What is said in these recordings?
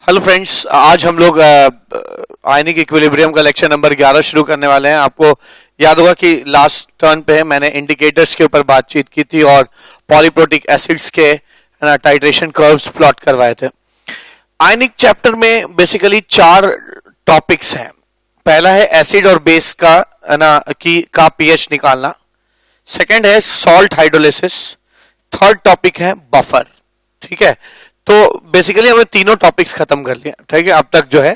Hello friends, आज हम लोग आयनिक इक्विलिब्रियम का लेक्चर नंबर 11 शुरू करने वाले हैं। आपको याद होगा कि लास्ट टर्न पे मैंने इंडिकेटर्स के ऊपर बातचीत की थी और पॉलीप्रोटिक एसिड्स के टाइट्रेशन कर्व्स प्लॉट करवाए थे। आयनिक चैप्टर में बेसिकली 4 टॉपिक्स हैं। पहला है एसिड और बेस का का पीएच निकालना। सेकंड है सॉल्ट हाइड्रोलिसिस। थर्ड टॉपिक है बफर। ठीक है, तो बेसिकली हमने तीनों टॉपिक्स खत्म कर लिए। ठीक है, अब तक जो है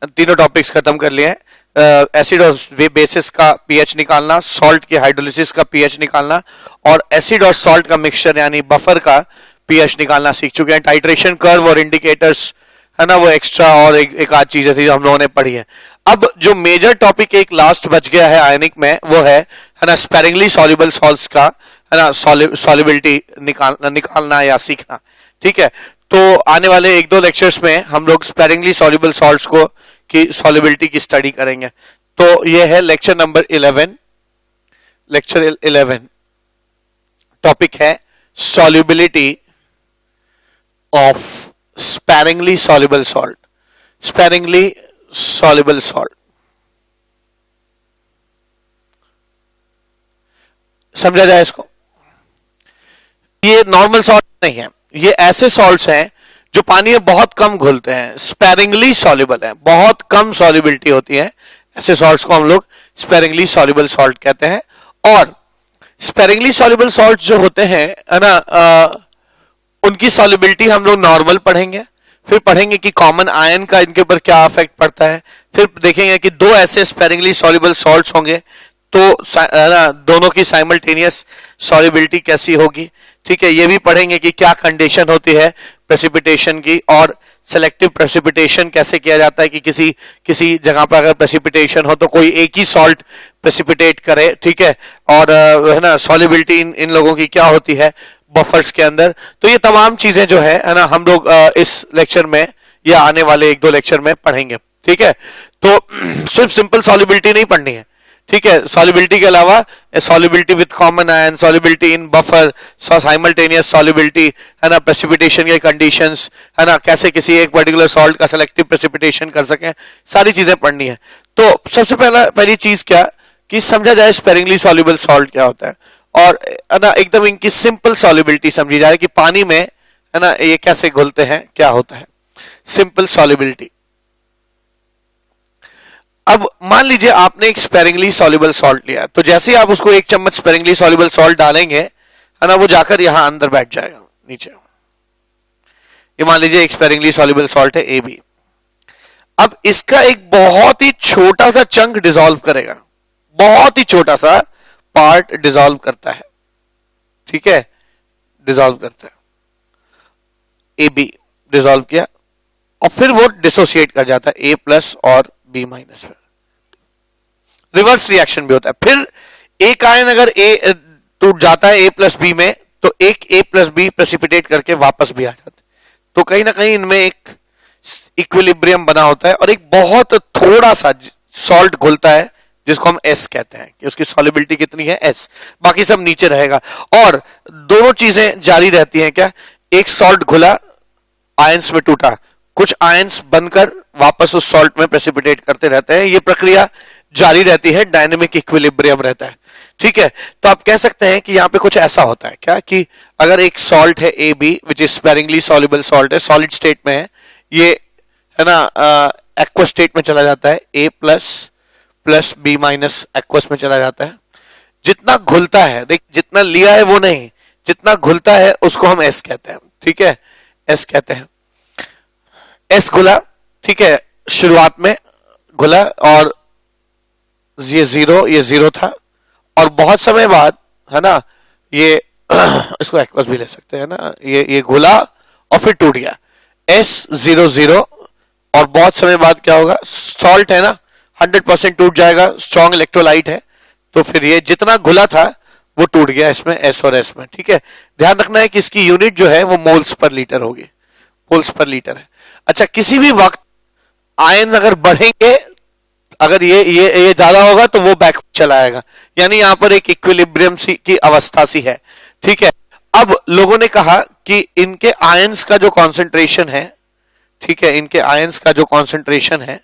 तीनों टॉपिक्स खत्म कर लिए हैं। एसिड और बेसिस का पीएच निकालना, सॉल्ट के हाइड्रोलिसिस का पीएच निकालना और एसिड और सॉल्ट का मिक्सचर यानी बफर का पीएच निकालना सीख चुके हैं। टाइट्रेशन कर्व और इंडिकेटर्स है ना, वो एक्स्ट्रा और एक आध चीजें थी जो हम लोगों ने पढ़ी है। अब जो मेजर टॉपिक एक लास्ट बच गया है आयनिक में, वो है ना स्पेरिंगली सॉल्युबल सॉल्ट्स का है ना सॉल्युबिलिटी निकालना या सीखना। ठीक है, तो आने वाले 1-2 लेक्चर्स में हम लोग स्पेरिंगली सॉल्युबल सॉल्ट्स को की सॉल्युबिलिटी की स्टडी करेंगे। तो ये है लेक्चर नंबर 11। लेक्चर 11 टॉपिक है solubility of sparingly soluble salt. Sparingly soluble salt समझा जाए इसको। ये नॉर्मल सॉल्ट नहीं है, ये ऐसे सॉल्ट्स हैं जो पानी में बहुत कम घुलते हैं, स्पेरिंगली सॉल्युबल है, बहुत कम सॉल्युबिलिटी होती है। ऐसे सॉल्ट्स को हम लोग स्पेरिंगली सॉल्युबल सॉल्ट कहते हैं। और स्पेरिंगली सॉल्युबल सॉल्ट जो होते हैं है ना, उनकी सॉल्युबिलिटी हम लोग नॉर्मल पढ़ेंगे, फिर पढ़ेंगे कि कॉमन आयन का इनके ऊपर क्या इफेक्ट पड़ता है, फिर देखेंगे कि 2 ऐसे स्पेरिंगली सॉल्युबल सॉल्ट्स होंगे तो दोनों की साइमल्टेनियस सॉल्युबिलिटी कैसी होगी। ठीक है, ये भी पढ़ेंगे कि क्या कंडीशन होती है प्रेसिपिटेशन की और सेलेक्टिव प्रेसिपिटेशन कैसे किया जाता है कि किसी जगह पर अगर प्रेसिपिटेशन हो तो कोई एक ही सॉल्ट प्रेसिपिटेट करे। ठीक है, और है ना सॉल्युबिलिटी इन लोगों की क्या होती है बफर्स के अंदर। तो ये तमाम चीजें जो है ना हम लोग इस लेक्चर में या आने वाले 1-2 लेक्चर में पढ़ेंगे। ठीक है, तो सिर्फ सिंपल सॉल्युबिलिटी नहीं पढ़नी है। ठीक है, सॉल्युबिलिटी के अलावा solubility with common ion, solubility in buffer, simultaneous solubility है ना, प्रेसिपिटेशन के कंडीशंस है ना, कैसे किसी एक पर्टिकुलर सॉल्ट का सेलेक्टिव प्रेसिपिटेशन कर सकें, सारी चीजें पढ़नी है। तो सबसे पहली चीज क्या कि समझा जाए स्पेरिंगली सॉल्युबल सॉल्ट क्या होता है और है ना एकदम इनकी सिंपल सॉल्युबिलिटी समझी जाए कि पानी में है ना ये कैसे घुलते हैं, क्या होता है सिंपल सॉल्युबिलिटी। अब मान लीजिए आपने एक स्पेरिंगली सॉल्युबल सॉल्ट लिया, तो जैसे ही आप उसको 1 चम्मच स्पेरिंगली सॉल्युबल सॉल्ट डालेंगे है ना, वो जाकर यहां अंदर बैठ जाएगा नीचे। ये मान लीजिए एक स्पेरिंगली सॉल्युबल सॉल्ट है AB। अब इसका एक बहुत ही छोटा सा चंक डिसॉल्व करेगा, बहुत ही छोटा सा पार्ट डिसॉल्व करता है। ठीक है, डिसॉल्व करता है, AB डिसॉल्व किया और फिर वो डिसोसिएट कर जाता है A+ और B- में। रिवर्स रिएक्शन भी होता है। फिर एक आयन अगर A टूट जाता है A+ B में, तो एक A+ B प्रेसिपिटेट करके वापस भी आ जाता है। तो कहीं ना कहीं इनमें एक इक्विलिब्रियम बना होता है और एक बहुत थोड़ा सा सॉल्ट घुलता है जिसको हम S कहते हैं कि उसकी सॉल्युबिलिटी कितनी है S, बाकी सब नीचे रहेगा। और दोनों चीजें जारी रहती हैं क्या, एक सॉल्ट घुला आयंस में टूटा, कुछ आयंस बनकर वापस उस सॉल्ट में प्रेसिपिटेट करते रहते हैं, ये प्रक्रिया जारी रहती है, डायनेमिक इक्विलिब्रियम रहता है। ठीक है, तो आप कह सकते हैं कि यहां पे कुछ ऐसा होता है क्या कि अगर एक सॉल्ट है AB which is sparingly soluble salt है, सॉलिड स्टेट में है, ये है ना एक्वस स्टेट में चला जाता है, A+ B- एक्वस में चला जाता है। जितना घुलता है, देख जितना लिया है वो नहीं, जितना घुलता है उसको हम S कहते हैं। ठीक है, S कहते हैं। S घुला, ठीक है, शुरुआत में घुला और ये 0 था और बहुत समय बाद है ना ये इसको एक्वस भी ले सकते हैं ना, ये घुला और फिर टूट गया S00 और बहुत समय बाद क्या होगा, सॉल्ट है ना 100% टूट जाएगा, स्ट्रॉन्ग इलेक्ट्रोलाइट है, तो फिर ये जितना घुला था वो टूट गया इसमें S और S में। ठीक है, ध्यान रखना है कि इसकी यूनिट जो है वो मोल्स पर लीटर होगी, मोल्स पर लीटर है। अच्छा, किसी भी वक्त आयन अगर बढ़ेंगे, अगर ये ज्यादा होगा तो वो बैक चला आएगा, यानी यहां पर एक इक्विलिब्रियम सी की अवस्था सी है। ठीक है, अब लोगों ने कहा कि इनके आयंस का जो कॉन्सेंट्रेशन है ठीक है, इनके आयंस का जो कॉन्सेंट्रेशन है,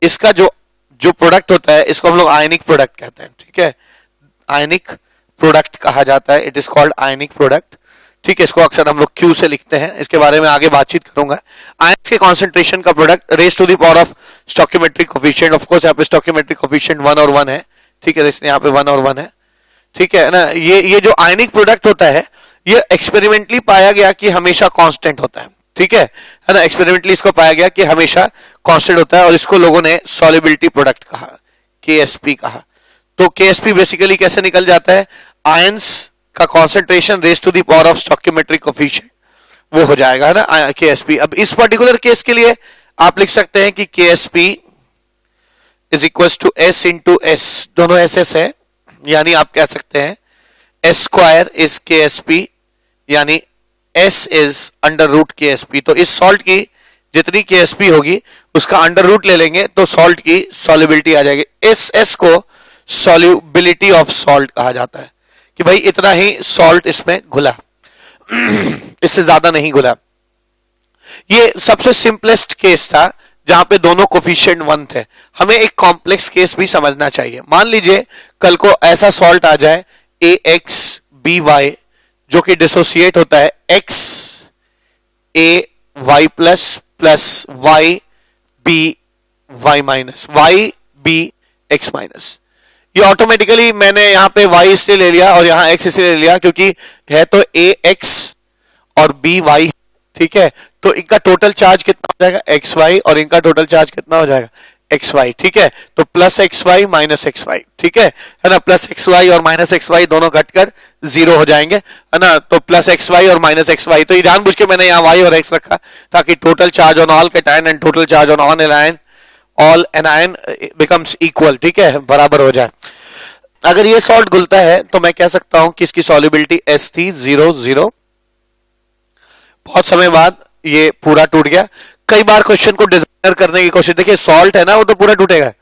इसका जो जो प्रोडक्ट होता है इसको हम लोग आयनिक प्रोडक्ट कहते हैं। ठीक है, आयनिक प्रोडक्ट कहा जाता है, it is called ionic product. ठीक है, इसको अक्सर हम लोग क्यू से लिखते हैं, इसके बारे में आगे बातचीत करूंगा। आयंस के कॉन्सेंट्रेशन का product raise to the power of stoichiometric coefficient, of course यहाँ पे स्टोइकियोमेट्रिक कोफिशिएंट 1 और 1 है। ठीक है, इसलिए यहाँ पे 1 और 1 है। ठीक है ना, ये जो आयनिक प्रोडक्ट होता है ये एक्सपेरिमेंटली पाया गया कि हमेशा कांस्टेंट होता है। ठीक है ना, एक्सपेरिमेंटली इसको पाया गया कि हमेशा कांस्टेंट होता है और इसको लोगों ने सॉल्युबिलिटी प्रोडक्ट कहा, केएसपी कहा। तो केएसपी बेसिकली कैसे निकल जाता है, आयंस का concentration raise to the power of stoichiometric coefficient, वो हो जाएगा ना केएसपी। अब इस पर्टिकुलर केस के लिए आप लिख सकते हैं कि KSP is equal to S into S, दोनों एस एस है, यानी आप कह सकते हैं S square is K S P, यानी S is under root K S P. तो इस सॉल्ट की जितनी के एस पी होगी उसका अंडर रूट ले लेंगे तो सॉल्ट की सॉल्युबिलिटी आ जाएगी। इस एस को सॉल्युबिलिटी ऑफ सॉल्ट कहा जाता है कि भाई इतना ही सॉल्ट इसमें घुला, इससे ज्यादा नहीं घुला। ये सबसे सिंपलेस्ट केस था जहां पे दोनों कोफिशिएंट 1 थे। हमें एक कॉम्प्लेक्स केस भी समझना चाहिए। मान लीजिए कल को ऐसा सॉल्ट आ जाए AXBY जो कि डिसोसिएट होता है XAY plus plus YBY minus YBX minus. ये ऑटोमेटिकली मैंने यहां पे Y इसलिए ले लिया और यहां X इसलिए ले लिया क्योंकि है तो AX और BY। ठीक है, तो इनका टोटल चार्ज कितना हो जाएगा XY और इनका टोटल चार्ज कितना हो जाएगा XY। ठीक है, तो प्लस XY माइनस XY। ठीक है ना, प्लस XY और माइनस XY दोनों घटकर 0 हो जाएंगे, है ना। तो प्लस XY और माइनस XY, तो ये जानबूझ के मैंने यहाँ Y और X रखा ताकि total charge on all cation and total charge on all anion becomes equal. ठीक है, बराबर हो जाए। अगर ये सॉल्ट घुलता है तो मैं कह सकता हूं कि इसकी सॉल्युबिलिटी S थी 0 बहुत समय बाद ये पूरा टूट गया। कई बार क्वेश्चन को डिजाइनर करने की कोशिश, देखिए सॉल्ट है ना वो तो पूरा टूटेगा,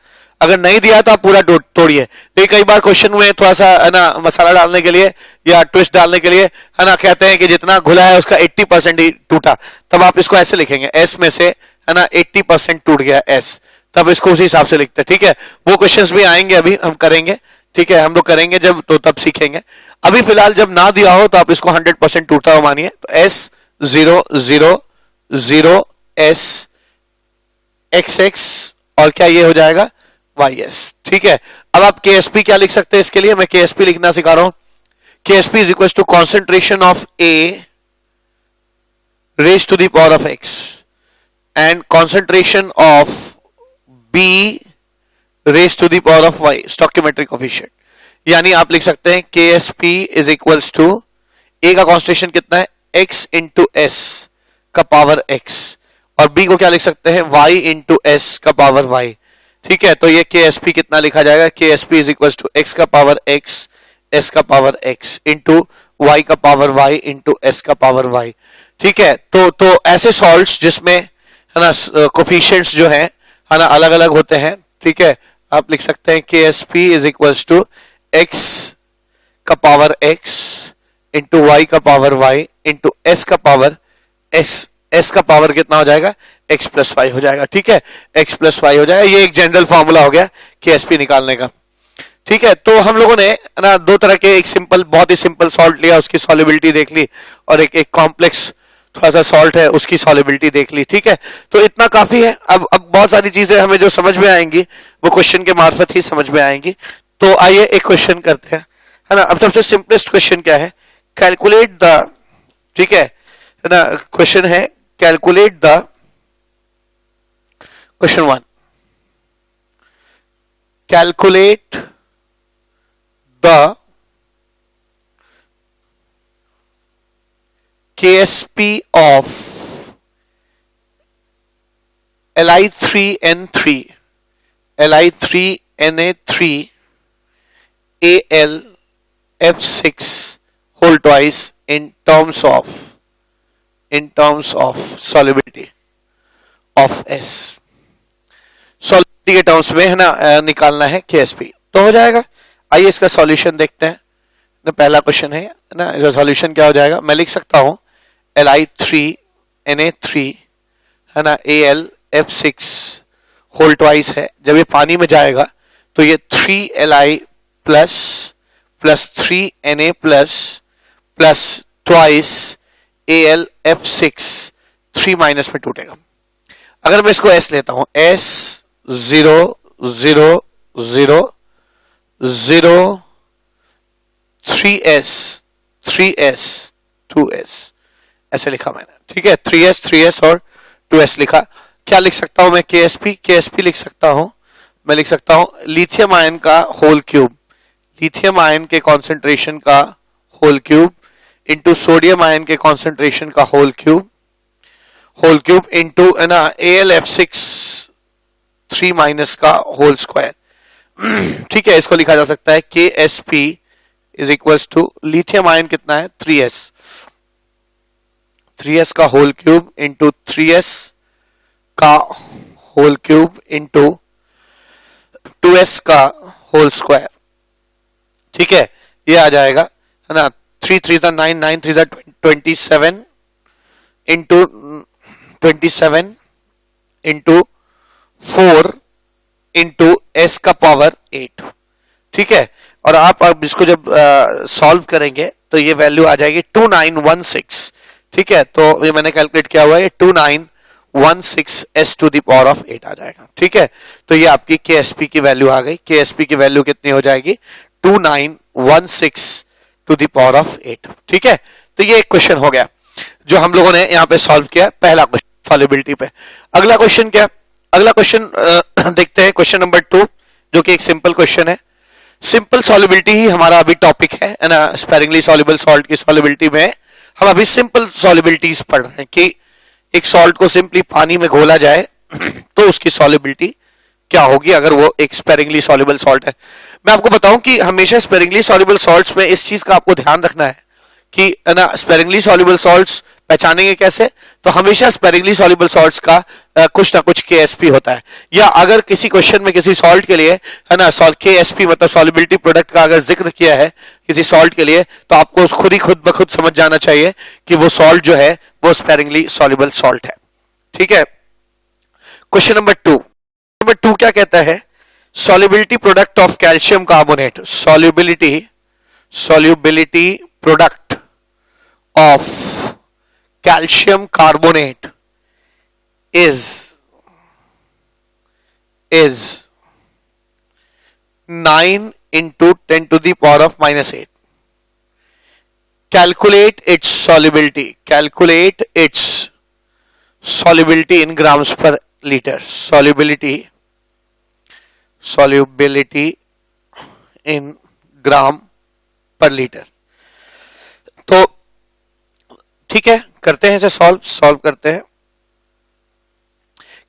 अगर नहीं दिया तो आप पूरा तोड़िए। लेकिन कई बार क्वेश्चन में थोड़ा सा है ना मसाला डालने के लिए या ट्विस्ट डालने के लिए है ना कहते हैं कि जितना घुला है उसका 80% ही टूटा, तब आप इसको ऐसे लिखेंगे एस में से है ना 80% टूट गया एस, तब इसको उसी हिसाब से लिखते हैं। ठीक है, वो क्वेश्चंस भी आएंगे, अभी हम करेंगे। ठीक है, हम लोग करेंगे जब, तो तब सीखेंगे। अभी फिलहाल जब ना दिया हो तो आप इसको 100% टूटा हो मानिए, तो एस 0 एस XX और क्या ये हो जाएगा YS। ठीक है, अब आप KSP क्या लिख सकते हैं इसके लिए, मैं KSP लिखना सिखा रहा हूं। KSP is equal to concentration of A raise to the power of X and concentration of B raise to the power of Y, stoichiometric coefficient. यानी आप लिख सकते हैं KSP is equal to A का कॉन्सेंट्रेशन कितना है X into S का power X और B को क्या लिख सकते हैं Y इंटू S का पावर Y। ठीक है, तो ये KSP कितना लिखा जाएगा, KSP is equal to X का पावर X, S का पावर X इंटू Y का पावर Y इंटू S का पावर Y। ठीक है, तो ऐसे सॉल्ट्स जिसमें है ना कोफिशिएंट्स जो है ना अलग अलग होते हैं। ठीक है, आप लिख सकते हैं KSP is equal to X का पावर X इंटू Y का पावर Y इंटू S का पावर S का पावर कितना हो जाएगा X प्लस Y हो जाएगा। ठीक है, X प्लस Y हो जाएगा। ये एक जनरल फॉर्मूला हो गया KSP निकालने का। ठीक है, तो हम लोगों ने ना दो तरह के, एक सिंपल, बहुत ही सिंपल सॉल्ट लिया, उसकी सॉल्युबिलिटी देख ली, और एक कॉम्प्लेक्स थोड़ा सा सॉल्ट है उसकी सॉल्युबिलिटी देख ली। ठीक है, तो इतना काफी है। अब बहुत सारी चीजें हमें जो समझ में आएंगी वो क्वेश्चन के मार्फत ही समझ में आएंगी। तो आइए एक क्वेश्चन करते हैं, है ना। अब सबसे सिंपलेस्ट क्वेश्चन क्या है, कैलकुलेट द, ठीक है ना, क्वेश्चन है calculate the, question 1, calculate the KSP of Li3N3 Li3Na3 AlF6 whole twice in terms of solubility of S। Solubility के टर्म्स में है ना निकालना है KSP, तो हो जाएगा। आइए इसका सॉल्यूशन देखते हैं। पहला क्वेश्चन है ना, इसका सॉल्यूशन क्या हो जाएगा, मैं लिख सकता हूं Li3Na3 है है ना AlF6 होल ट्वाइस है। जब ये पानी में जाएगा तो ये 3Li plus plus 3Na plus twice AlF6 3 minus में टूटेगा। अगर मैं इसको S लेता हूं, S 0 0 0 0 3S 3S 2S ऐसे लिखा मैंने, ठीक है। 3S 3S और 2S लिखा। क्या लिख सकता हूं मैं? KSP लिख सकता हूं। मैं लिख सकता हूं लिथियम आयन का होल क्यूब, लिथियम आयन के कॉन्सेंट्रेशन का whole cube into sodium ion के कॉन्सेंट्रेशन का होल क्यूब इंटू है ना AlF6 3 माइनस का होल स्क्वायर। ठीक है, इसको लिखा जा सकता है KSP is equals to lithium ion कितना है 3S का होल क्यूब इंटू 3S का होल क्यूब इंटू 2S का होल स्क्वायर। ठीक है, ये आ जाएगा है ना 3 3 9 9 3 27 इंटू 27 इंटू 4 इंटू S का पावर 8। ठीक है, और आप अब इसको जब सॉल्व करेंगे तो ये वैल्यू आ जाएगी 2916। ठीक है, तो ये मैंने कैलकुलेट किया हुआ है 2916 S to the power of 8 आ जाएगा। ठीक है, तो ये आपकी KSP की वैल्यू आ गई। KSP की वैल्यू कितनी हो जाएगी? 2916 टू द पावर ऑफ 8। ठीक है, तो ये एक क्वेश्चन हो गया जो हम लोगों ने यहाँ पे सॉल्व किया, पहला क्वेश्चन सॉल्युबिलिटी पे। अगला क्वेश्चन क्या? अगला क्वेश्चन देखते हैं, क्वेश्चन नंबर 2, जो कि एक सिंपल क्वेश्चन है। सिंपल सॉल्युबिलिटी ही हमारा अभी टॉपिक है ना। स्पेरिंगली सॉल्युबल सॉल्ट की सॉल्युबिलिटी में हम अभी सिंपल सॉल्युबिलिटीज पढ़ रहे हैं कि एक सॉल्ट को सिंपली पानी में घोला जाए तो उसकी सॉल्युबिलिटी क्या होगी अगर वो एक स्पेरिंगली सॉल्युबल सॉल्ट है। मैं आपको बताऊं कि हमेशा स्पेरिंगली सॉल्युबल सॉल्ट्स में इस चीज का आपको ध्यान रखना है कि ना स्पेरिंगली सॉल्युबल सॉल्ट्स पहचानेंगे कैसे? तो हमेशा स्पेरिंगली सॉल्युबल सॉल्ट्स का कुछ ना कुछ KSP होता है, या अगर किसी क्वेश्चन में किसी सॉल्ट के लिए है ना KSP मतलब सॉल्युबिलिटी प्रोडक्ट का अगर जिक्र किया है किसी सॉल्ट के लिए, तो आपको खुद ब खुद समझ जाना चाहिए कि वो सॉल्ट जो है वो स्पेरिंगली सॉल्युबल सॉल्ट है। ठीक है, क्वेश्चन नंबर 2 क्या कहता है? Solubility product of calcium carbonate, solubility product of calcium carbonate is 9 into 10 to the power of minus 8. Calculate its solubility in grams per liter. Solubility in gram per liter. तो ठीक है, करते हैं इसे solve करते हैं।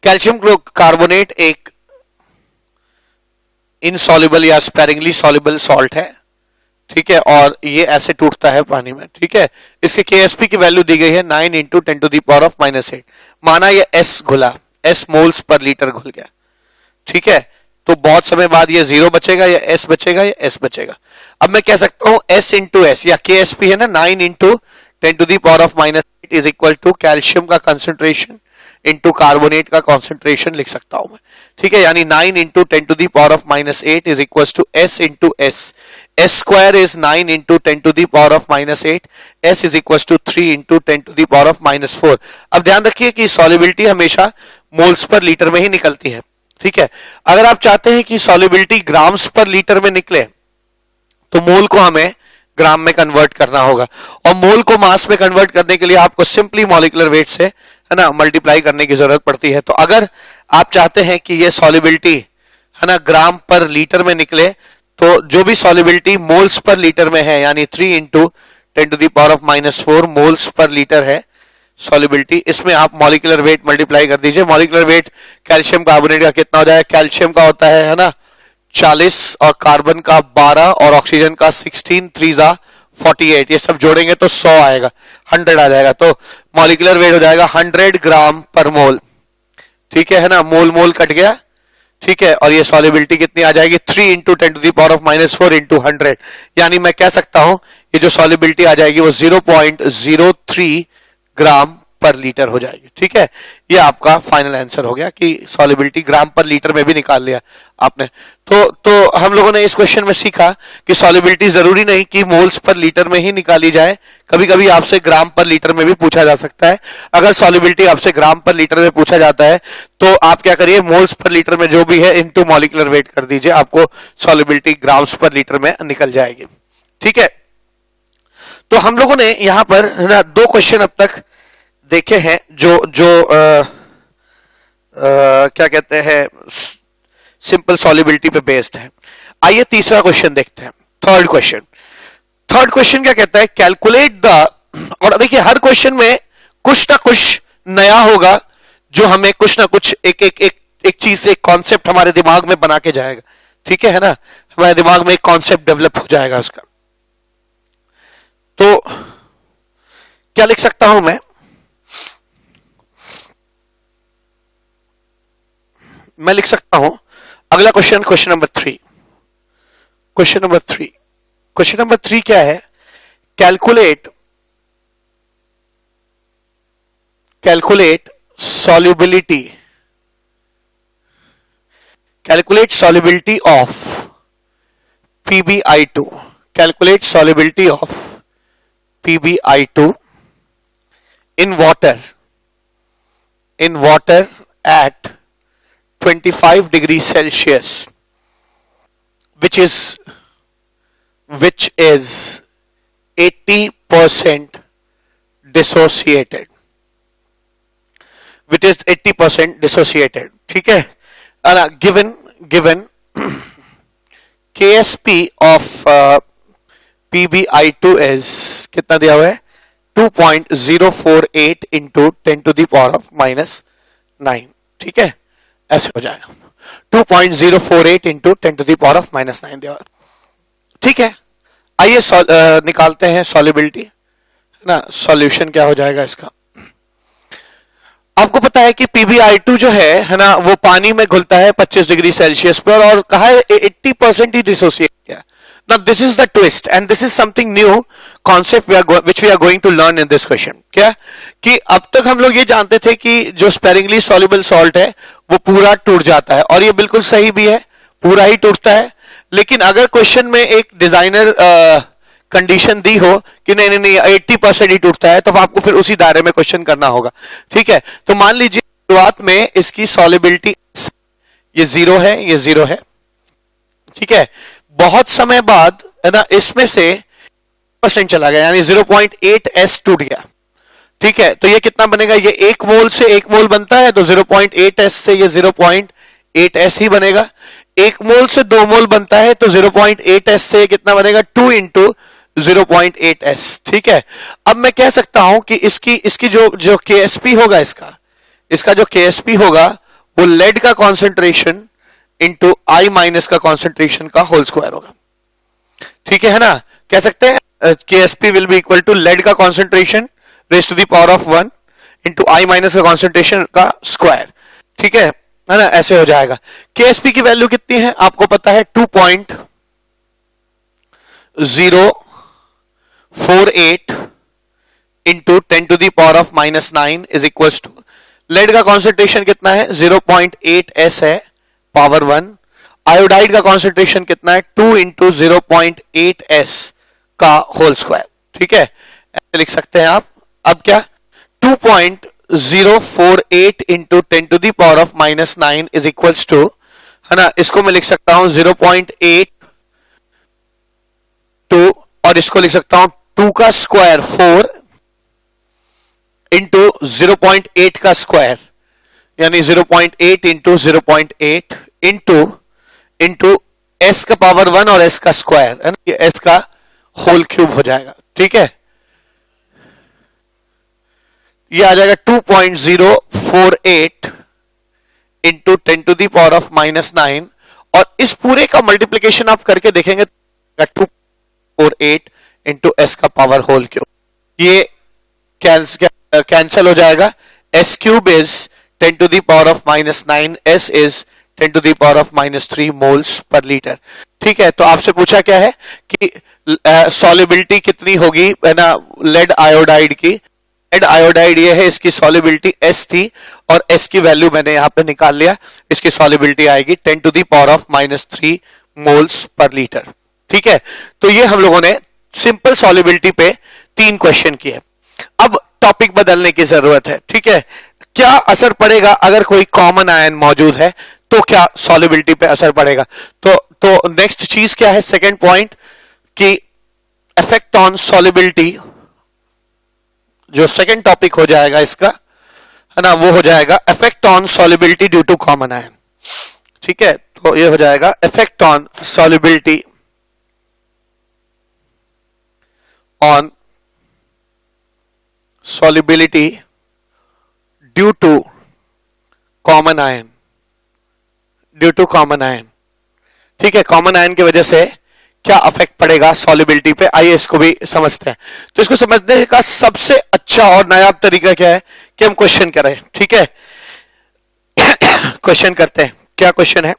कैल्शियम कार्बोनेट एक insoluble या स्पेरिंगली सॉल्युबल सॉल्ट है। ठीक है, और ये ऐसे टूटता है पानी में। ठीक है, इसके KSP की वैल्यू दी गई है 9 into 10 to the power of minus 8। माना ये S घुला, S मोल्स पर लीटर घुल गया। ठीक है, तो बहुत समय बाद ये 0 बचेगा या S बचेगा या S बचेगा। अब मैं कह सकता हूं S इंटू S, या KSP है ना 9 into 10 to the power of minus 8 is equal to calcium का कंसंट्रेशन इंटू कार्बोनेट का कंसंट्रेशन लिख सकता हूं मैं। ठीक है, यानी 9 into 10 to the power of minus 8 is equal to S into S। S square is 9 into 10 to the power of minus 8। S is equal to 3 into 10 to the power of minus 4। अब ध्यान रखिए कि solubility हमेशा moles per litre में ही निकलती है। ठीक है, अगर आप चाहते हैं कि सॉल्युबिलिटी ग्राम्स पर लीटर में निकले तो मोल को हमें ग्राम में कन्वर्ट करना होगा, और मोल को मास में कन्वर्ट करने के लिए आपको सिंपली मॉलिक्यूलर वेट से है ना मल्टीप्लाई करने की जरूरत पड़ती है। तो अगर आप चाहते हैं कि ये सॉल्युबिलिटी है ना ग्राम पर लीटर में निकले, तो जो भी सॉल्युबिलिटी मोल्स पर लीटर में है, यानी 3 into 10 to the power of minus 4 moles पर लीटर है सॉल्युबिलिटी, इसमें आप मॉलिक्यूलर वेट मल्टीप्लाई कर दीजिए। मॉलिक्यूलर वेट कैल्शियम कार्बोनेट का कितना हो जाएगा? कैल्शियम का होता है ना 40 और कार्बन का 12 और ऑक्सीजन का 16, 3 48, ये सब जोड़ेंगे तो 100 आएगा, 100 आ जाएगा। तो मॉलिक्यूलर वेट हो जाएगा 100 ग्राम पर मोल। ठीक है ना, मोल कट गया। ठीक है, और ये सॉल्युबिलिटी कितनी आ जाएगी? 3 into 10 to the power of minus 4 into 100। यानी मैं कह सकता हूं ये जो सॉल्युबिलिटी आ जाएगी वो 0.03 ग्राम पर लीटर हो जाएगी। ठीक है, ये आपका फाइनल आंसर हो गया कि सॉल्युबिलिटी ग्राम पर लीटर में भी निकाल लिया आपने। तो हम लोगों ने इस क्वेश्चन में सीखा कि सॉल्युबिलिटी जरूरी नहीं कि मोल्स पर लीटर में ही निकाली जाए, कभी कभी आपसे ग्राम पर लीटर में भी पूछा जा सकता है। अगर सॉल्युबिलिटी आपसे ग्राम पर लीटर में पूछा जाता है तो आप क्या करिए, मोल्स पर लीटर में जो भी है इनटू मॉलिक्यूलर वेट कर दीजिए, आपको सॉल्युबिलिटी ग्राम्स पर लीटर में निकल जाएगी। ठीक है, तो हम लोगों ने यहां पर ना 2 क्वेश्चन अब तक देखे हैं जो क्या कहते हैं सिंपल सॉल्युबिलिटी पे बेस्ड है। आइए तीसरा क्वेश्चन देखते हैं, थर्ड क्वेश्चन क्या कहता है, कैलकुलेट द, और देखिए हर क्वेश्चन में कुछ ना कुछ नया होगा जो हमें कुछ ना कुछ एक चीज से, एक कॉन्सेप्ट हमारे दिमाग में बना के जाएगा। ठीक है ना, हमारे दिमाग में एक कॉन्सेप्ट डेवलप हो जाएगा उसका। तो क्या लिख सकता हूं मैं लिख सकता हूं अगला question, question number 3। Question number 3 क्या है, calculate solubility of PbI2, calculate solubility of PbI2 in water at 25 degrees Celsius, which is 80% dissociated, ठीक है। given KSP of PbI2 is कितना दिया हुआ है, 2.048 into 10 to the power of minus 9। ठीक है, ऐसे हो जाएगा 2.048 into 10 to the power of minus 9 दिया हुआ। ठीक है, आइए निकालते हैं सॉल्युबिलिटी, है ना, सॉल्यूशन क्या हो जाएगा इसका। आपको पता है कि PbI2 जो है ना, वो पानी में घुलता है 25 डिग्री सेल्सियस पर, और कहा है 80% ही डिसोसिएट किया। Now this is the twist and this is something new concept which we are going to learn in this question। क्या कि अब तक हम लोग ये जानते थे कि जो sparingly soluble salt है वो पूरा टूट जाता है, और ये बिल्कुल सही भी है, पूरा ही टूटता है। लेकिन अगर क्वेश्चन में एक डिजाइनर कंडीशन दी हो कि नहीं 80% ही टूटता है, तो आपको फिर उसी दायरे में क्वेश्चन करना होगा। ठीक है, तो मान लीजिए शुरुआत में इसकी सॉल्युबिलिटी ये 0 है, ये 0 है। ठीक है, बहुत समय बाद है ना, इसमें से % चला गया, यानी 0.8s टूट गया। ठीक है, तो ये कितना बनेगा, ये 1 मोल से 1 मोल बनता है, तो 0.8s से ये 0.8s ही बनेगा। 1 मोल से 2 मोल बनता है, तो 0.8s से कितना बनेगा, 2 इंटू 0.8s। ठीक है, अब मैं कह सकता हूं कि इसकी जो KSP होगा, इसका जो KSP होगा वो लेड का कॉन्सेंट्रेशन इंटू I माइनस का कॉन्सेंट्रेशन का होल स्क्वायर होगा। ठीक है ना, कह सकते हैं KSP will be equal to lead का concentration raise to the power of 1 into I minus का कॉन्सेंट्रेशन का स्क्वायर। ठीक है ना, ऐसे हो जाएगा। KSP की वैल्यू कितनी है आपको पता है, 2.048 into 10 to the power of minus 9 is equal to, lead का कॉन्सेंट्रेशन कितना है, 0.8s है, पावर 1। आयोडाइड का कॉन्सेंट्रेशन कितना है, 2 इंटू 0.8s का होल स्क्वायर। ठीक है, ऐसे लिख सकते हैं आप। अब क्या, 2.048 into 10 to the power of minus 9 is equals to, है ना, इसको मैं लिख सकता हूं 0.82, और इसको लिख सकता हूं 2 का स्क्वायर 4 इंटू 0.8 का स्क्वायर, यानी 0.8 इंटू 0.8 इंटू s का पावर 1 और s का स्क्वायर, है ना, ये s का होल क्यूब हो जाएगा। ठीक है, ये आ जाएगा 2.048 into 10 to the power of minus 9, और इस पूरे का मल्टीप्लीकेशन आप करके देखेंगे 248 इंटू s का पावर होल क्यूब, ये कैंसिल हो जाएगा। s cube is 10 to the power of minus 9, s is 10 to the power of minus 3 moles per liter। ठीक है, तो आपसे पूछा क्या है कि सॉल्युबिलिटी कितनी होगी, है ना, लेड आयोडाइड की, लेड आयोडाइड ये है, इसकी सॉल्युबिलिटी S थी और S की वैल्यू मैंने यहां पे निकाल लिया, इसकी सॉल्युबिलिटी आएगी 10⁻³ मोल्स पर लीटर। ठीक है, तो ये हम लोगों ने सिंपल सॉल्युबिलिटी पे 3 क्वेश्चन किए। अब टॉपिक बदलने की जरूरत है। ठीक है, क्या असर पड़ेगा अगर कोई कॉमन आयन मौजूद है, तो क्या सॉल्युबिलिटी पे असर पड़ेगा? तो नेक्स्ट चीज क्या है, सेकंड पॉइंट कि इफेक्ट ऑन सॉल्युबिलिटी, जो सेकंड टॉपिक हो जाएगा इसका, है ना, वो हो जाएगा effect on solubility due to common ion. ठीक है, तो ये हो जाएगा effect on solubility on solubility due to common ion, due to common ion. ठीक है, कॉमन आयन की वजह से क्या अफेक्ट पड़ेगा सॉल्युबिलिटी पे, आइए इसको भी समझते हैं। तो इसको समझने का सबसे अच्छा और नायाब तरीका क्या है कि हम क्वेश्चन करें। ठीक है, क्वेश्चन करते हैं। क्या क्वेश्चन है,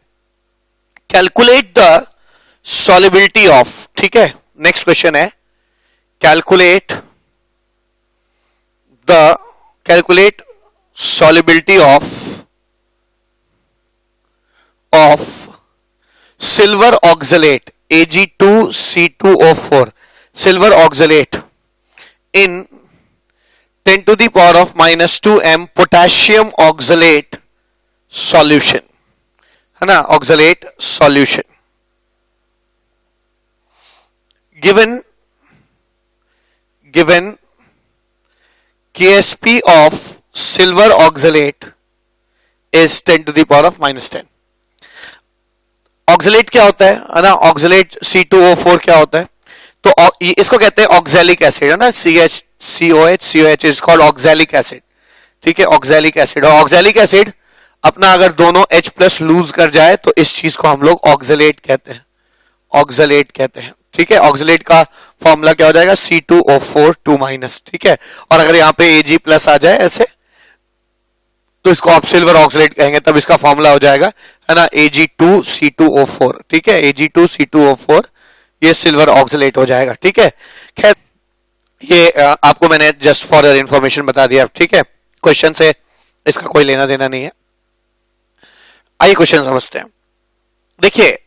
कैलकुलेट द सॉल्युबिलिटी ऑफ, ठीक है, नेक्स्ट क्वेश्चन है calculate solubility of silver oxalate Ag2C2O4, silver oxalate in 10⁻⁻² m potassium oxalate solution, है ना, oxalate solution given Ksp of silver oxalate is 10⁻⁻10। Oxalate क्या होता है ना, ऑक्सलेट C2O4 क्या होता है, तो इसको कहते हैं ऑक्सैलिक एसिड, है ना, CH is called oxalic acid. ठीक है, ऑक्सैलिक एसिड, और ऑक्सैलिक एसिड अपना अगर दोनों H+ लूज कर जाए तो इस चीज को हम लोग ऑक्सलेट कहते हैं, ऑक्सलेट कहते हैं। ठीक है, ऑक्सलेट का फॉर्मूला क्या हो जाएगा, C2O4 2-। ठीक है, और अगर यहाँ पे Ag+ आ जाए ऐसे तो इसको आप सिल्वर ऑक्सलेट कहेंगे, तब इसका फॉर्मूला हो जाएगा, है ना, Ag2C2O4। ठीक है, Ag2C2O4 ये सिल्वर ऑक्सलेट हो जाएगा। ठीक है, खैर ये आपको मैंने जस्ट फॉर योर इंफॉर्मेशन बता दिया। ठीक है, क्वेश्चन से इसका कोई लेना देना नहीं है। आइए क्वेश्चन समझते हैं। देखिए,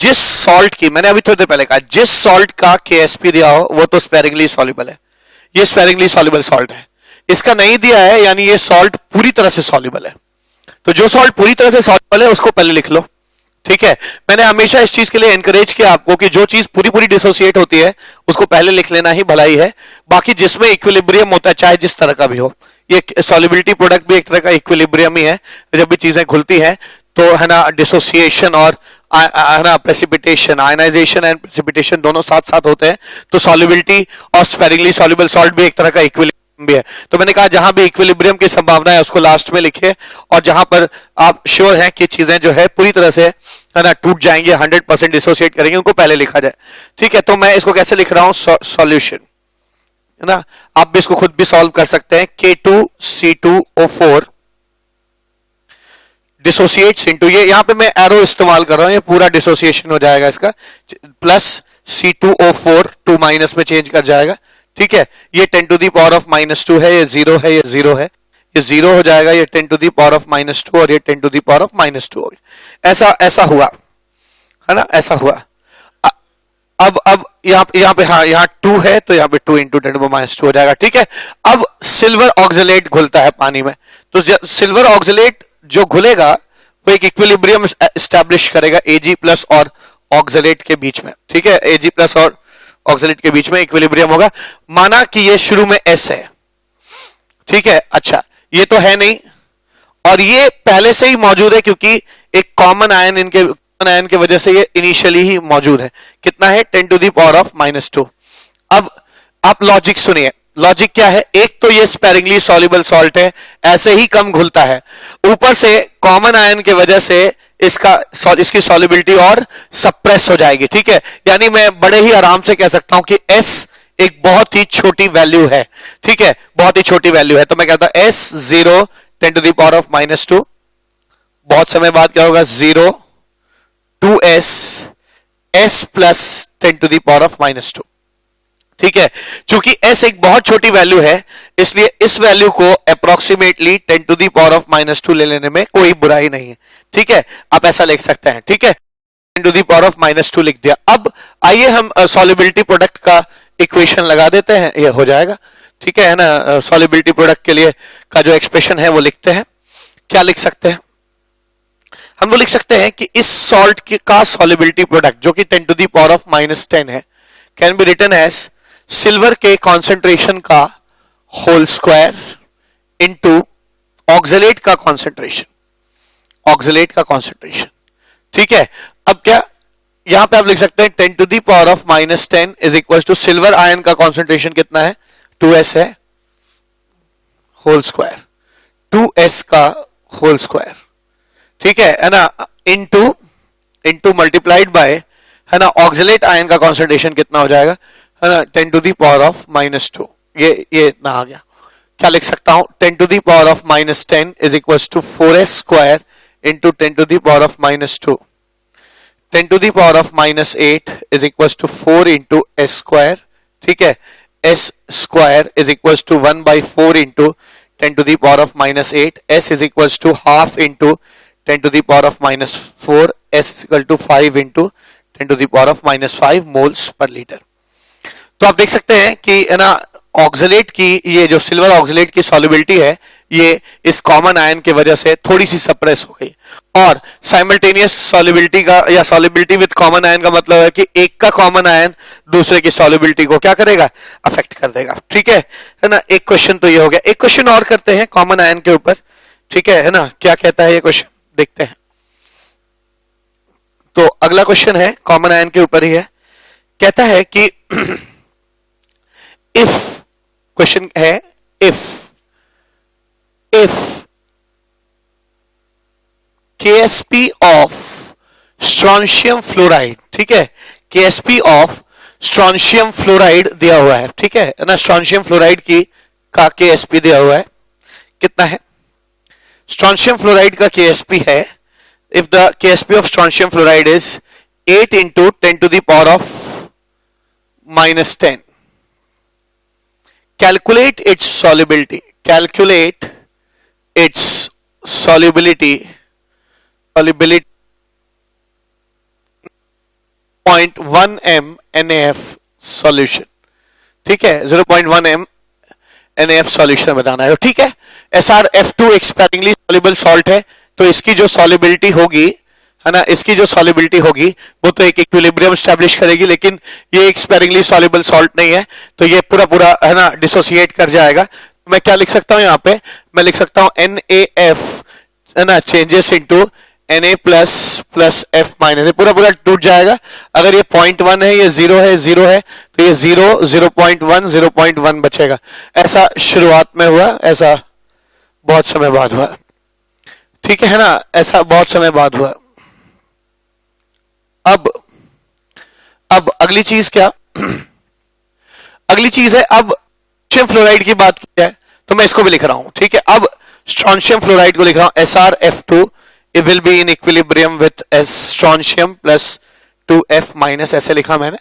जिस सॉल्ट की, मैंने अभी थोड़ी देर पहले कहा, जिस सॉल्ट का Ksp दिया हो वो तो स्पेरिंगली सॉल्युबल है, ये स्पेरिंगली सॉल्युबल सॉल्ट है। इसका नहीं दिया है यानी ये सॉल्ट पूरी तरह से सॉल्युबल है। तो जो सॉल्ट पूरी तरह से सॉल्युबल है उसको पहले लिख लो। ठीक है, मैंने हमेशा इस चीज के लिए एनकरेज किया आपको कि जो चीज पूरी पूरी डिसोसिएट होती है उसको पहले लिख लेना ही भलाई है। बाकी जिसमें इक्विलिब्रियम होता है, चाहे जिस तरह का भी हो, ये सॉल्युबिलिटी प्रोडक्ट भी एक तरह का इक्विलिब्रियम ही है। जब भी चीजें खुलती हैं तो, है ना, डिसोसिएशन और है ना प्रेसिपिटेशन, आयनाइजेशन एंड प्रेसिपिटेशन दोनों साथ साथ होते हैं। तो सॉल्युबिलिटी और स्पेरिंगली सॉल्युबल सॉल्ट भी एक तरह का इक्विलिब्रियम भी है। तो मैंने कहा जहां भी इक्विलिब्रियम की संभावना है उसको लास्ट में लिखिए, और जहां पर आप श्योर हैं कि चीजें जो है पूरी तरह से, है ना, टूट जाएंगे, 100% डिसोसिएट करेंगे, उनको पहले लिखा जाए। ठीक है, तो मैं इसको कैसे लिख रहा हूं, सॉल्यूशन, है ना, आप भी इसको खुद भी सॉल्व कर सकते हैं। K2C2O4 डिसोसिएट्स इनटू, ये यहां पे मैं एरो इस्तेमाल कर रहा हूं, ये पूरा डिसोसिएशन हो जाएगा इसका, प्लस C2O4 2- में चेंज कर जाएगा। ठीक है, ये 10⁻⁻² है, ये 0 है, ये 0 है, ये 0 हो जाएगा, ये 10⁻⁻² और ये 10⁻⁻² हो गया। ऐसा हुआ, है ना, ऐसा हुआ। अब यहाँ पे, हाँ, यहाँ 2 है तो यहाँ पे 2 × 10⁻² हो जाएगा। ठीक है, अब सिल्वर ऑक्सलेट घुलता है पानी में, तो सिल्वर ऑक्सलेट जो घुलेगा वो एक इक्विलिब्रियम एस्टैब्लिश करेगा Ag+ और ऑक्सलेट के बीच में। ठीक है, Ag+ और ऑक्सलेट के बीच में इक्विलिब्रियम होगा। माना कि ये शुरू में S है, ठीक है, अच्छा ये तो है नहीं, और ये पहले से ही मौजूद है क्योंकि एक कॉमन आयन की वजह से ये इनिशियली ही मौजूद है। कितना है, 10⁻⁻²। अब आप लॉजिक सुनिए, लॉजिक क्या है, एक तो ये स्पेरिंगली सॉल्युबल सॉल्ट है, ऐसे ही कम घुलता है, ऊपर से कॉमन आयन की वजह से इसकी सॉल्युबिलिटी और सप्रेस हो जाएगी। ठीक है, यानी मैं बड़े ही आराम से कह सकता हूं कि S एक बहुत ही छोटी वैल्यू है। ठीक है, बहुत ही छोटी वैल्यू है, तो मैं कहता हूं S0 10⁻⁻², बहुत समय बाद क्या होगा, 0 2S S+ 10⁻⁻²। ठीक है, चूंकि s एक बहुत छोटी वैल्यू है इसलिए इस वैल्यू को approximately 10 to the power of -2 ले लेने में कोई बुराई नहीं है। ठीक है, आप ऐसा लिख सकते हैं। ठीक है, 10 टू दी पावर ऑफ -2 लिख दिया। अब आइए हम सॉल्युबिलिटी प्रोडक्ट का इक्वेशन लगा देते हैं, ये हो जाएगा। ठीक है ना, सॉल्युबिलिटी प्रोडक्ट के लिए का जो एक्सप्रेशन है वो लिखते हैं। क्या लिख सकते हैं हम? वो लिख सकते हैं कि इस सॉल्ट का सॉल्युबिलिटी प्रोडक्ट जो कि 10 टू दी पावर ऑफ -10 है can be written as silver के कॉन्सेंट्रेशन का होल स्क्वायर इनटू ऑक्सलेट का कॉन्सेंट्रेशन, ऑक्सलेट का कॉन्सेंट्रेशन। ठीक है, अब क्या यहां पे आप लिख सकते हैं 10 to the power of -10 is equal to silver ion का कॉन्सेंट्रेशन कितना है? 2s है, होल स्क्वायर, 2s का होल स्क्वायर। ठीक है ना, इनटू मल्टीप्लाइड बाय, है ना, ऑक्सलेट आयन का कॉन्सेंट्रेशन कितना हो जाएगा, है ना, 10 टू दी पावर ऑफ -2। ये इतना आ गया। क्या लिख सकता हूं? 10 to the power of -10 is equal to 4s square into 10 to the power of -2। 10 to the power of -8 is equal to 4 into s square. ठीक है, s square is equal to 1/4 into 10 to the power of -8। s is equal to half into 10 to the power of -4। s is equal to 5 into 10 to the power of -5 moles per litre. तो आप देख सकते हैं कि है ना, oxalate की, ये जो सिल्वर ऑक्सलेट की सॉल्युबिलिटी है ये इस कॉमन आयन की वजह से थोड़ी सी सप्रेस हो गई। और साइमल्टेनियस सॉल्युबिलिटी का या सॉल्युबिलिटी विद कॉमन आयन का मतलब है कि एक का कॉमन आयन दूसरे की सॉल्युबिलिटी को क्या करेगा? अफेक्ट कर देगा। ठीक है ना, एक क्वेश्चन तो ये हो गया। एक क्वेश्चन और करते हैं कॉमन आयन के ऊपर। ठीक है ना, क्या कहता है ये क्वेश्चन, देखते हैं। तो अगला क्वेश्चन है कॉमन आयन के ऊपर ही है। कहता है कि इफ, क्वेश्चन है if KSP of strontium fluoride, ठीक है, KSP ऑफ स्ट्रोंशियम फ्लोराइड दिया हुआ है। ठीक है ना, स्ट्रोंशियम फ्लोराइड की का KSP दिया हुआ है, कितना है? स्ट्रोंशियम फ्लोराइड का KSP है, if the KSP of strontium fluoride is 8 into 10 to the power of -10, calculate its solubility, calculate its solubility 0.1 m NaF solution। ठीक है, 0.1 m NaF solution बताना है। ठीक है, SrF2 एक sparingly soluble salt है, तो इसकी जो सॉल्युबिलिटी होगी, है ना, इसकी जो सॉल्युबिलिटी होगी वो तो एक इक्विलिब्रियम स्टैब्लिश करेगी, लेकिन ये एक स्पेरिंगली सॉल्युबल सॉल्ट नहीं है, तो ये पूरा है ना डिसोसिएट कर जाएगा। मैं क्या लिख सकता हूं यहाँ पे? मैं लिख सकता हूं NaF, है ना, changes into Na plus F minus, पूरा टूट जाएगा। अगर ये 0.1 है, ये 0 है, 0 है, तो ये 0, 0.1, 0.1 बचेगा। ऐसा शुरुआत में हुआ, ऐसा बहुत समय बाद हुआ। ठीक है ना, ऐसा बहुत समय बाद हुआ। अब अगली चीज क्या? अगली चीज है, अब स्ट्रोंशियम फ्लोराइड की बात की जाए तो मैं इसको भी लिख रहा हूं। ठीक है, अब स्ट्रोंशियम फ्लोराइड को लिख रहा हूं SrF2 it will be in equilibrium with strontium plus 2F minus, ऐसे लिखा मैंने।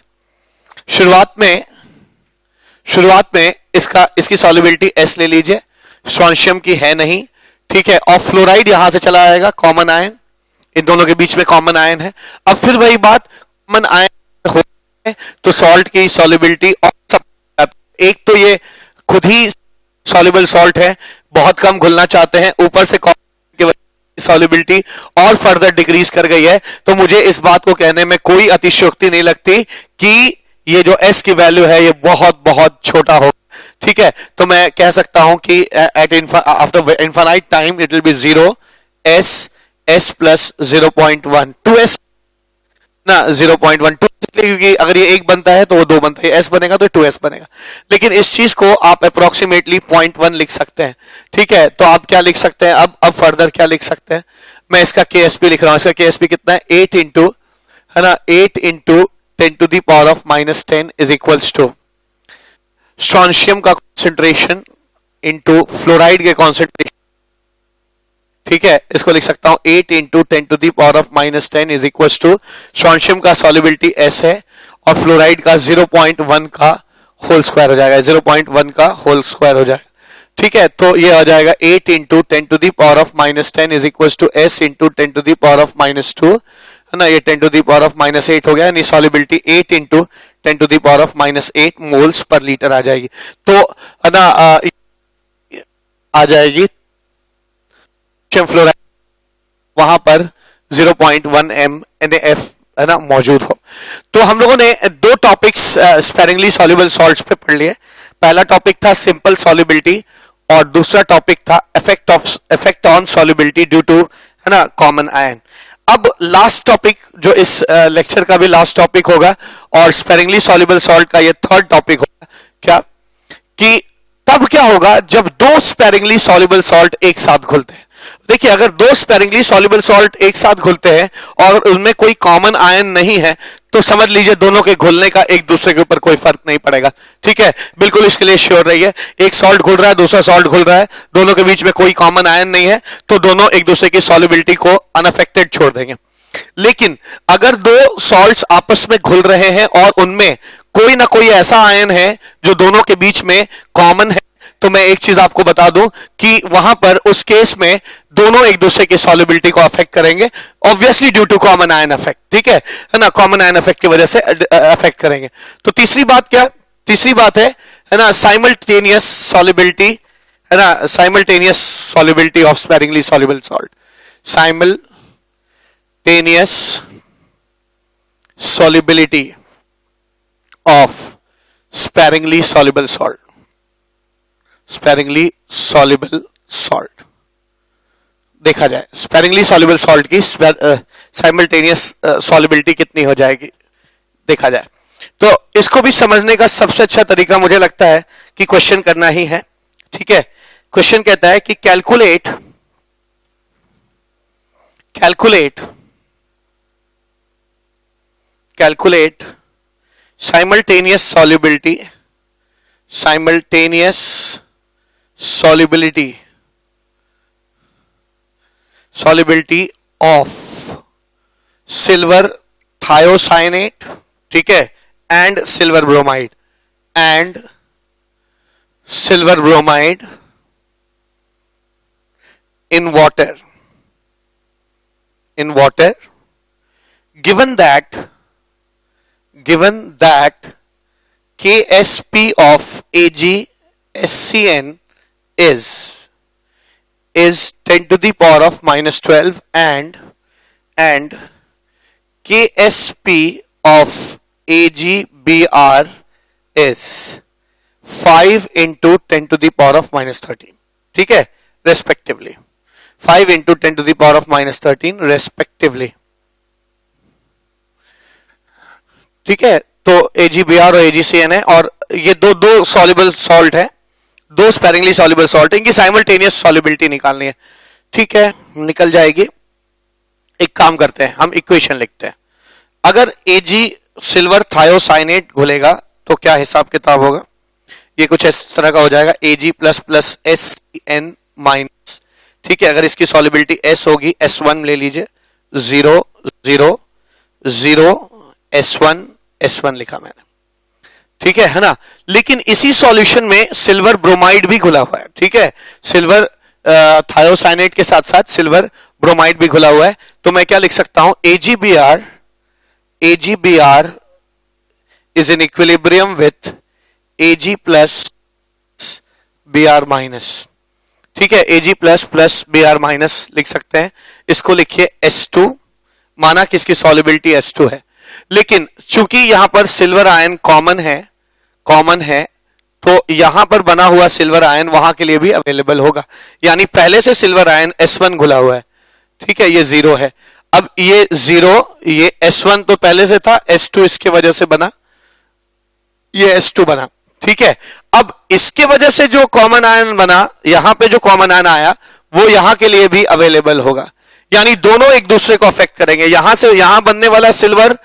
शुरुआत में इसकी सॉल्युबिलिटी S ले लीजिए, स्ट्रोंशियम की है नहीं। ठीक है, और फ्लोराइड यहां से चला आएगा, कॉमन आयन, इन दोनों के बीच में कॉमन आयन है। अब फिर वही बात, कॉमन आयन होता है तो सॉल्ट की सॉल्युबिलिटी और सब, एक तो ये खुद ही सॉल्युबल सॉल्ट है, बहुत कम घुलना चाहते हैं, ऊपर से सॉल्युबिलिटी और फर्दर डिक्रीज कर गई है। तो मुझे इस बात को कहने में कोई अतिशयोक्ति नहीं लगती कि ये जो S की वैल्यू है ये बहुत बहुत छोटा हो। ठीक है, तो मैं कह सकता हूं कि after infinite time it will be 0 S plus 0.1 2S ना 0.1 क्योंकि अगर ये एक बनता है तो वो 2 बनता है, S बनेगा तो 2S बनेगा। लेकिन इस चीज को आप अप्रोक्सीमेटली 0.1 लिख सकते हैं। ठीक है, तो आप क्या लिख सकते हैं? अब फर्दर क्या लिख सकते हैं? मैं इसका KSP लिख रहा हूं। इसका KSP कितना है? 8 इंटू, है ना, 8 into 10 to the power of -10 is equals to strontium का कॉन्सेंट्रेशन इंटू फ्लोराइड के कॉन्सेंट्रेशन। ठीक है, इसको लिख सकता हूं 8 into 10 to the power of -10 is equal to strontium का सॉल्युबिलिटी S है और फ्लोराइड का 0.1 का होल स्क्वायर हो जाएगा, 0.1 का होल स्क्वायर हो जाएगा। ठीक है, तो ये आ जाएगा 8 into 10⁻⁻10 is equal to s into 10⁻⁻2, है ना, ये 10⁻⁻8 हो गया, यानी सॉलिबिलिटी 8 इंटू 10⁻⁻8 मोल्स पर लीटर आ जाएगी। तो है ना आ जाएगी फ्लोराइड वहां पर 0.1 MnF है ना मौजूद हो। तो हम लोगों ने दो टॉपिक्स स्पेरिंगली सॉल्युबल सॉल्ट्स पे पढ़ लिए। पहला टॉपिक था सिंपल सॉल्युबिलिटी और दूसरा टॉपिक था effect on solubility due to, है ना, कॉमन आयन। अब लास्ट टॉपिक जो इस लेक्चर का भी लास्ट टॉपिक होगा और स्पेरिंगली सॉल्युबल सॉल्ट का ये थर्ड टॉपिक होगा, क्या कि तब क्या होगा जब दो स्पेरिंगली सॉल्युबल सॉल्ट एक साथ घुलते हैं। देखिए, अगर दो स्पेरिंगली सॉल्युबल सॉल्ट एक साथ घुलते हैं और उनमें कोई कॉमन आयन नहीं है तो समझ लीजिए दोनों के घुलने का एक दूसरे के ऊपर कोई फर्क नहीं पड़ेगा। ठीक है, बिल्कुल इसके लिए श्योर रहिए। एक सॉल्ट घुल रहा है, दूसरा सॉल्ट घुल रहा है, दोनों के बीच में कोई कॉमन आयन नहीं है तो दोनों एक दूसरे की सॉल्युबिलिटी को अनअफेक्टेड छोड़ देंगे। लेकिन अगर दो सॉल्ट्स आपस में घुल रहे हैं और उनमें कोई ना कोई ऐसा आयन है जो दोनों के बीच में कॉमन है, तो मैं एक चीज आपको बता दूं कि वहां पर उस केस में दोनों एक दूसरे की सॉल्युबिलिटी को अफेक्ट करेंगे, obviously due to common ion effect. ठीक है ना, कॉमन आयन अफेक्ट की वजह से अफेक्ट करेंगे। तो तीसरी बात क्या, तीसरी बात है ना, साइमल्टेनियस सॉल्युबिलिटी, है ना, simultaneous solubility of sparingly soluble salt, simultaneous solubility of sparingly soluble salt, sparingly soluble salt देखा जाए sparingly soluble salt की simultaneous solubility कितनी हो जाएगी देखा जाए। तो इसको भी समझने का सबसे अच्छा तरीका मुझे लगता है कि क्वेश्चन करना ही है। ठीक है, क्वेश्चन कहता है कि calculate simultaneous solubility of silver thiocyanate, ठीक है, and silver bromide in water given that KSP of AgSCN is 10⁻⁻12 and KSP of AgBr is 5 into 10⁻⁻13, ठीक है, रेस्पेक्टिवली 5 into 10⁻⁻13 रेस्पेक्टिवली। ठीक है, तो AgBr और AgCN है और ये दो सॉल्युबल सॉल्ट है, दो स्पेरिंगली सॉल्युबल सॉल्ट, इनकी साइमल्टेनियस सॉल्युबिलिटी निकालनी है। ठीक है, निकल जाएगी। एक काम करते हैं, हम इक्वेशन लिखते हैं। अगर Ag सिल्वर थायोसाइनेट घुलेगा तो क्या हिसाब किताब होगा, ये कुछ इस तरह का हो जाएगा, Ag plus plus SCN minus, ठीक है, अगर इसकी सॉल्युबिलिटी S होगी, S1 ले लीजिए, 0 0 0 S1 लिखा मैंने, ठीक है ना। लेकिन इसी सॉल्यूशन में सिल्वर ब्रोमाइड भी घुला हुआ है, ठीक है, सिल्वर थायोसाइनेट के साथ साथ सिल्वर ब्रोमाइड भी घुला हुआ है। तो मैं क्या लिख सकता हूं, AgBr is in equilibrium with Ag plus Br minus, ठीक है, Ag plus plus Br minus लिख सकते हैं। इसको लिखिए S2, माना कि इसकी सॉल्युबिलिटी S2 है, लेकिन चूंकि यहां पर सिल्वर आयन कॉमन है तो यहां पर बना हुआ सिल्वर आयन वहां के लिए भी अवेलेबल होगा, यानी पहले से सिल्वर आयन S1 घुला हुआ है, ठीक है, ये 0 है। अब ये 0, ये S1 तो पहले से था, S2 इसके वजह से बना, ये S2 बना, ठीक है। अब इसके वजह से जो कॉमन आयन बना, यहां पे जो कॉमन आयन आया वो यहां के लिए भी अवेलेबल होगा, यानी दोनों एक दूसरे को अफेक्ट करेंगे। यहां से यहां बनने वाला सिल्वर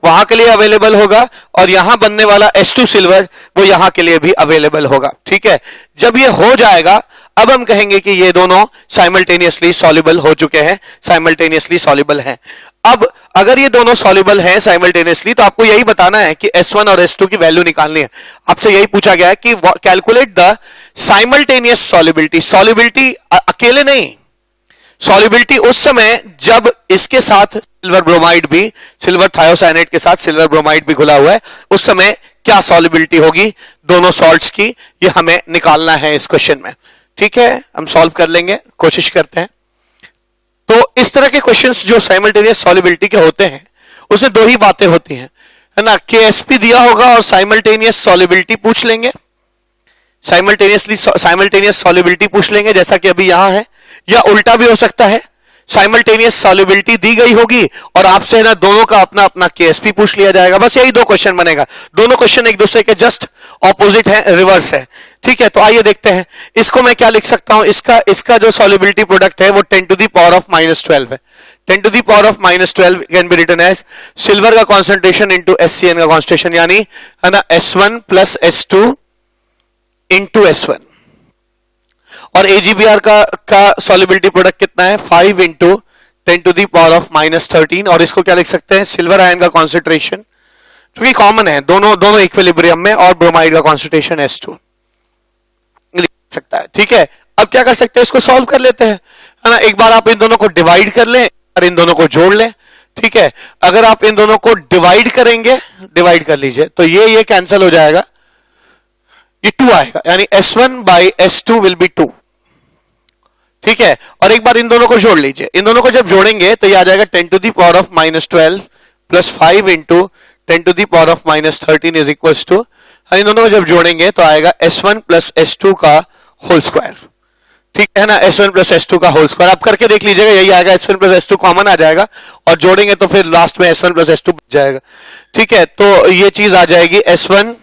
वहां के लिए अवेलेबल होगा और यहां बनने वाला S2 सिल्वर वो यहां के लिए भी अवेलेबल होगा, ठीक है। जब ये हो जाएगा, अब हम कहेंगे कि ये दोनों साइमल्टेनियसली सॉल्युबल हो चुके हैं, साइमल्टेनियसली सॉल्युबल हैं। अब अगर ये दोनों सॉल्युबल हैं साइमल्टेनियसली, तो आपको यही बताना है कि S1 और S2 की वैल्यू निकालनी है। आपसे यही पूछा गया है कि calculate the simultaneous solubility. Solubility अकेले नहीं, सॉल्युबिलिटी उस समय जब इसके साथ सिल्वर ब्रोमाइड भी, सिल्वर थायोसाइनेट के साथ सिल्वर ब्रोमाइड भी घुला हुआ है, उस समय क्या सॉल्युबिलिटी होगी दोनों सॉल्ट्स की, ये हमें निकालना है इस क्वेश्चन में। ठीक है, हम सॉल्व कर लेंगे, कोशिश करते हैं। तो इस तरह के क्वेश्चंस जो साइमल्टेनियस सॉल्युबिलिटी के होते हैं, उसमें दो ही बातें होती हैं, है ना, KSP दिया होगा और साइमल्टेनियस सॉल्युबिलिटी पूछ लेंगे, साइमल्टेनियस सॉल्युबिलिटी पूछ लेंगे जैसा कि अभी यहां है, या उल्टा भी हो सकता है, साइमल्टेनियस सॉल्युबिलिटी दी गई होगी और आपसे ना दोनों का अपना अपना KSP पूछ लिया जाएगा। बस यही दो क्वेश्चन बनेगा, दोनों क्वेश्चन एक दूसरे के जस्ट ऑपोजिट है, रिवर्स है। ठीक है, तो आइए देखते हैं इसको मैं क्या लिख सकता हूं। इसका जो सॉल्युबिलिटी प्रोडक्ट है वो 10 टू द पावर ऑफ -12 है। 10 to the power of -12 can be written as silver का कॉन्सेंट्रेशन इंटू SCN का कॉन्सेंट्रेशन, यानी है ना S1 plus S2 into S1। और AgBr का सॉल्युबिलिटी प्रोडक्ट कितना है, 5 into 10 to the power of -13। और इसको क्या लिख सकते हैं, सिल्वर आयन का कॉन्सेंट्रेशन, जो कि कॉमन है दोनों इक्विलिब्रियम में, और ब्रोमाइड का कॉन्सेंट्रेशन S2 लिख सकता है। ठीक है, अब क्या कर सकते हैं, इसको सॉल्व कर लेते हैं, है ना। एक बार आप इन दोनों को डिवाइड कर लें और इन दोनों को जोड़ लें। ठीक है, अगर आप इन दोनों को डिवाइड करेंगे, डिवाइड कर लीजिए, तो ये कैंसिल हो जाएगा, ये 2 आएगा, यानी S1 by S2 will be 2। ठीक है, और एक बार इन दोनों को जोड़ लीजिए, इन दोनों को जब जोड़ेंगे तो ये आ जाएगा 10 to the power of -12 plus 5 into 10 to the power of -13 is equal to, इन दोनों को जब जोड़ेंगे तो आएगा S1 प्लस S2 का होल स्क्वायर। ठीक है ना, S1 प्लस S2 का होल स्क्वायर। आप करके देख लीजिएगा, यही आएगा, S1 प्लस S2 कॉमन आ जाएगा और जोड़ेंगे तो फिर लास्ट में S1 प्लस S2 बच जाएगा। ठीक है, तो ये चीज आ जाएगी S1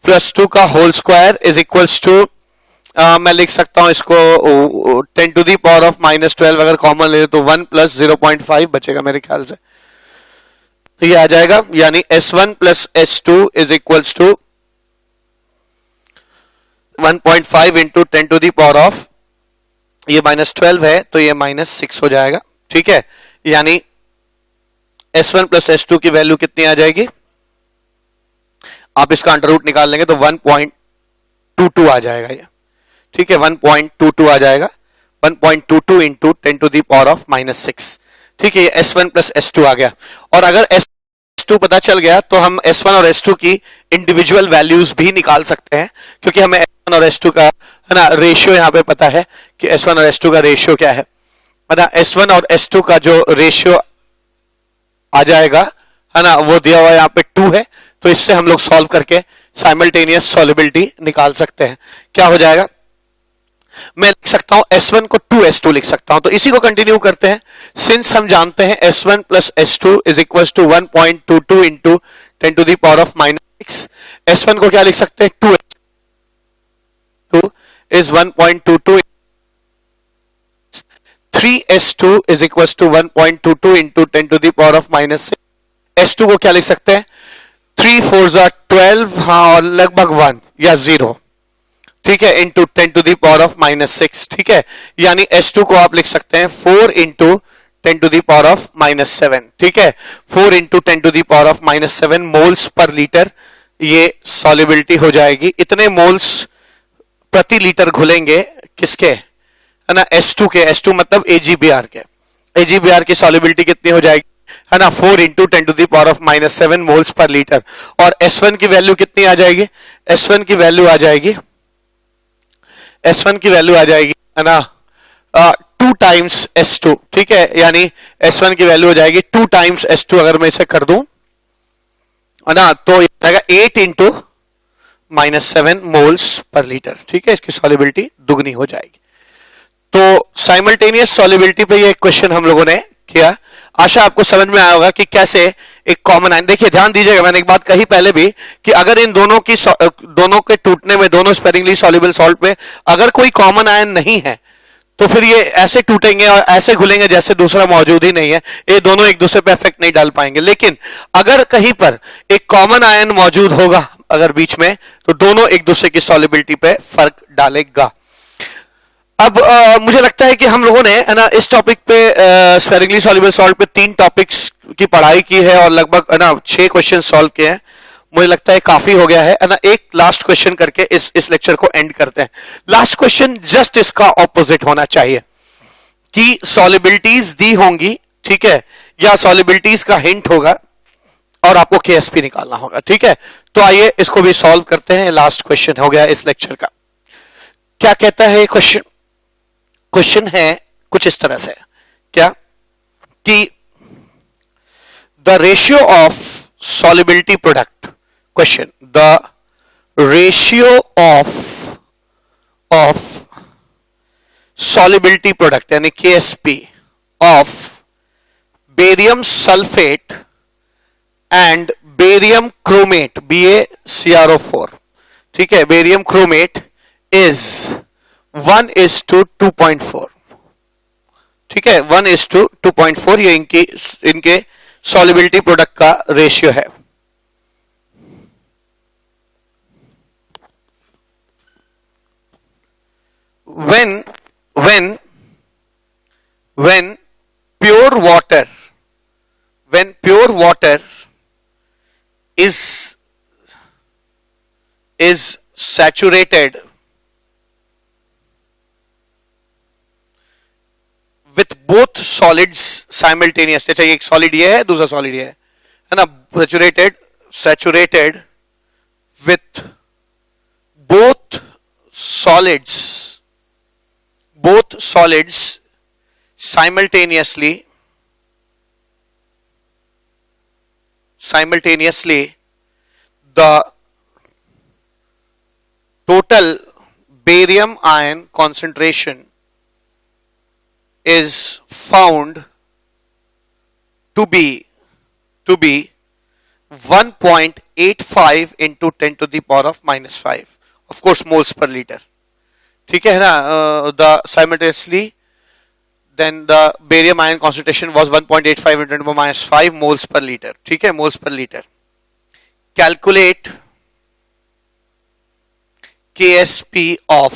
प्लस 2 का whole square is equals to, मैं लिख सकता हूं इसको 10 टू दी पावर ऑफ -12, अगर कॉमन ले तो 1 प्लस 0.5 बचेगा मेरे ख्याल से, तो ये आ जाएगा, यानी S1 plus S2 is equals to 1.5 into 10 to the power of, ये -12 है तो ये -6 हो जाएगा। ठीक है, यानी S1 प्लस S2 की वैल्यू कितनी आ जाएगी, आप इसका अंडर रूट निकाल लेंगे तो 1.22 आ जाएगा ये। ठीक है, 1.22 आ जाएगा, 1.22 into 10 to the power of -6। ठीक है, S1 प्लस S2 आ गया। और अगर S2 पता चल गया तो हम S1 और S2 की इंडिविजुअल वैल्यूज भी निकाल सकते हैं, क्योंकि हमें S1 और S2 का, है ना, रेशियो यहां पे पता है कि S1 और S2 का रेशियो क्या है ना। S1 और S2 का जो रेशियो आ जाएगा, है ना, वो दिया हुआ यहाँ पे 2 है, तो इससे हम लोग सॉल्व करके साइमल्टेनियस सॉल्युबिलिटी निकाल सकते हैं। क्या हो जाएगा, मैं लिख सकता हूं S1 को 2S2 लिख सकता हूं। तो इसी को कंटिन्यू करते हैं, सिंस हम जानते हैं S1 plus S2 is equal to 1.22 into 10 to the power of -6। S1 को क्या लिख सकते हैं, 2 is 1.22, 3S2 is equal to 1.22 into 10 to the power of -6। S2 को क्या लिख सकते हैं, 3 4 12, हाँ, और लगभग 1 या 0, ठीक है, into 10 to the power of -6। ठीक है, यानी S2 को आप लिख सकते हैं 4 into 10 to the power of -7। ठीक है, 4 into 10 to the power of -7 moles पर लीटर ये सॉल्युबिलिटी हो जाएगी। इतने मोल्स प्रति लीटर घुलेंगे किसके, है ना, S2 के, S2 मतलब AgBr के। AgBr की सॉल्युबिलिटी कितनी हो जाएगी, है ना, 4 into 10 to the power of -7 moles पर लीटर। और S1 की वैल्यू कितनी आ जाएगी, S1 की वैल्यू आ जाएगी, S1 की वैल्यू आ जाएगी, है ना, 2 टाइम्स S2। ठीक है, यानी S1 की वैल्यू हो जाएगी 2 टाइम्स S2, अगर मैं इसे कर दूं, है ना, तो ये आएगा 8 इंटू -7 मोल्स पर लीटर। ठीक है, इसकी सॉल्युबिलिटी दुगनी हो जाएगी। तो साइमल्टेनियस सॉल्युबिलिटी पे ये क्वेश्चन हम लोगों ने किया। आशा आपको समझ में आया होगा कि कैसे एक कॉमन आयन, देखिए ध्यान दीजिएगा, मैंने एक बात कही पहले भी कि अगर इन दोनों के टूटने में, दोनों स्पेरिंगली सॉल्युबल सॉल्ट में अगर कोई कॉमन आयन नहीं है तो फिर ये ऐसे टूटेंगे और ऐसे घुलेंगे जैसे दूसरा मौजूद ही नहीं है, ये दोनों एक दूसरे पे इफेक्ट नहीं डाल पाएंगे। लेकिन अगर कहीं पर एक कॉमन आयन मौजूद होगा, अगर बीच में, तो दोनों एक दूसरे की सॉल्युबिलिटी पे फर्क डालेगा। अब मुझे लगता है कि हम लोगों ने है ना इस टॉपिक पे स्पेरिंगली सॉल्युबल सॉल्ट पे 3 टॉपिक्स की पढ़ाई की है और लगभग है ना 6 क्वेश्चन सॉल्व किए हैं। मुझे लगता है काफी हो गया है ना। एक लास्ट क्वेश्चन करके इस लेक्चर को एंड करते हैं। लास्ट क्वेश्चन जस्ट इसका ऑपोजिट होना चाहिए कि सॉल्युबिलिटीज दी होंगी, ठीक है, या सॉल्युबिलिटीज का हिंट होगा और आपको केएसपी निकालना होगा, ठीक है। तो आइए इसको भी सॉल्व करते हैं। लास्ट क्वेश्चन हो गया इस लेक्चर का। क्या कहता है क्वेश्चन? क्वेश्चन है कुछ इस तरह से, क्या कि the ratio of solubility product, question the ratio of solubility product यानी KSP of barium sulphate and barium chromate BaCrO4, ठीक है, बेरियम क्रोमेट इज 1:2.4, ठीक है, 1:2.4 ये इनके सॉल्युबिलिटी प्रोडक्ट का रेशियो है। when pure water is saturated with both solids simultaneously, अच्छा, एक सॉलिड ये है, दूसरा सॉलिड ये है ना, saturated with both solids simultaneously the total barium ion concentration is found to be 1.85 into 10 to the power of -5, of course moles per liter, ठीक है ना। the simultaneously then the barium ion concentration was 1.85 into 10 to the power -5 moles per liter, ठीक है, moles per liter। calculate KSP of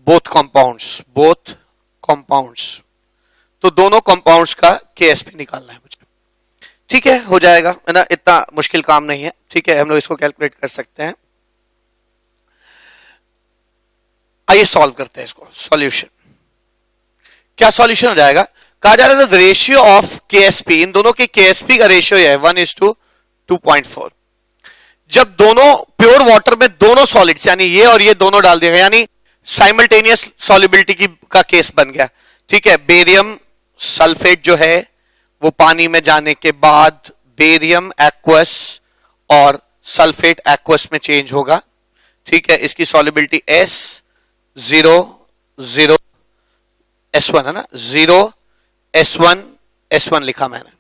both compounds, तो दोनों compounds का KSP निकालना है मुझे, ठीक है, हो जाएगा है ना, इतना मुश्किल काम नहीं है, ठीक है, हम लोग इसको कैलकुलेट कर सकते हैं। आइए सॉल्व करते हैं इसको। सॉल्यूशन, क्या सॉल्यूशन हो जाएगा? कहा जा रहा है रेशियो ऑफ KSP, इन दोनों के KSP का रेशियो है 1:2.4। जब दोनों प्योर वाटर में दोनों सॉलिड्स यानी ये और ये दोनों डाल दिया गया, यानी साइमल्टेनियस सॉल्युबिलिटी का केस बन गया, ठीक है। बेरियम सल्फेट जो है वो पानी में जाने के बाद बेरियम एक्वस और सल्फेट एक्वस में चेंज होगा, ठीक है। इसकी सॉल्युबिलिटी S0 है ना, 0S1 लिखा मैंने,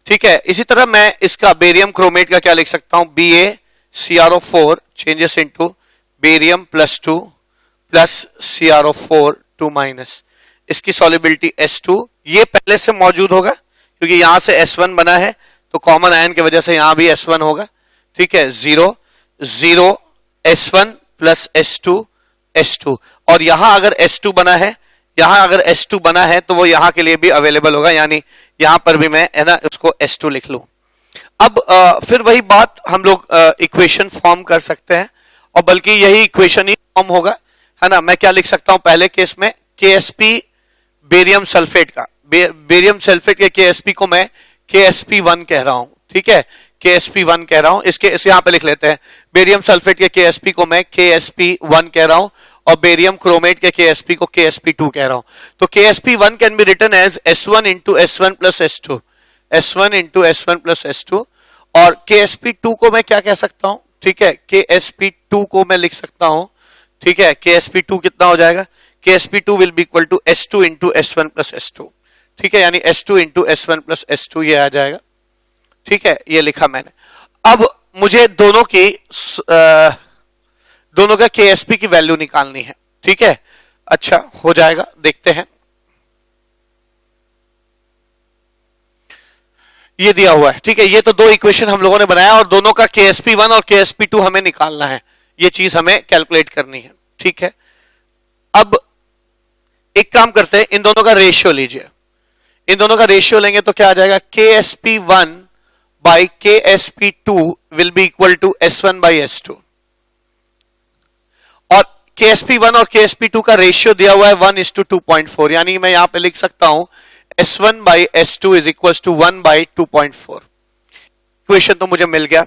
ठीक है। इसी तरह मैं इसका बेरियम क्रोमेट का क्या लिख सकता हूं? BaCrO4 changes into barium +2 plus CrO4 2-, इसकी सॉल्युबिलिटी S2, ये पहले से मौजूद होगा क्योंकि यहां से S1 बना है, तो कॉमन आयन की वजह से यहां भी S1 होगा, ठीक है। 0 S1 प्लस S2 और यहां अगर S2 बना है तो वो यहां के लिए भी अवेलेबल होगा, यानी यहां पर भी मैं है ना उसको S2 लिख लूं। अब फिर वही बात हम लोग इक्वेशन फॉर्म कर सकते हैं, और बल्कि यही इक्वेशन ही फॉर्म होगा, है ना। मैं क्या लिख सकता हूं पहले केस में? KSP बेरियम सल्फेट का, बेरियम सल्फेट के KSP को मैं KSP1 कह रहा हूं, ठीक है, KSP1 कह रहा हूं। इस यहां पे लिख लेते हैं, बेरियम सल्फेट के KSP को मैं KSP1 कह रहा हूं और बेरियम क्रोमेट के KSP को KSP2 कह रहा हूं। तो KSP1 can be written as S1 into S1 plus S2, S1 into S1 plus S2, और KSP2 को मैं क्या कह सकता हूं? ठीक है, KSP2 को मैं लिख सकता हूं, ठीक है, KSP2 कितना हो जाएगा? KSP2 will be equal to S2 into S1 plus S2, ठीक है, यानी S2 into S1 plus S2 ये आ जाएगा, ठीक है, ये लिखा मैंने। अब मुझे दोनों का KSP की वैल्यू निकालनी है, ठीक है। अच्छा, हो जाएगा, देखते हैं। ये दिया हुआ है, ठीक है। ये तो दो इक्वेशन हम लोगों ने बनाया और दोनों का KSP1 और KSP2 हमें निकालना है, ये चीज हमें कैलकुलेट करनी है, ठीक है। अब एक काम करते हैं, इन दोनों का रेशियो लीजिए। इन दोनों का रेशियो लेंगे तो क्या आ जाएगा, KSP1 by KSP2 will be equal to S1 by S2। और KSP1 और KSP2 का रेशियो दिया हुआ है 1:2.4, यानी मैं यहां पे लिख सकता हूं S1 by S2 is equal to 1/2.4। Equation तो मुझे मिल गया।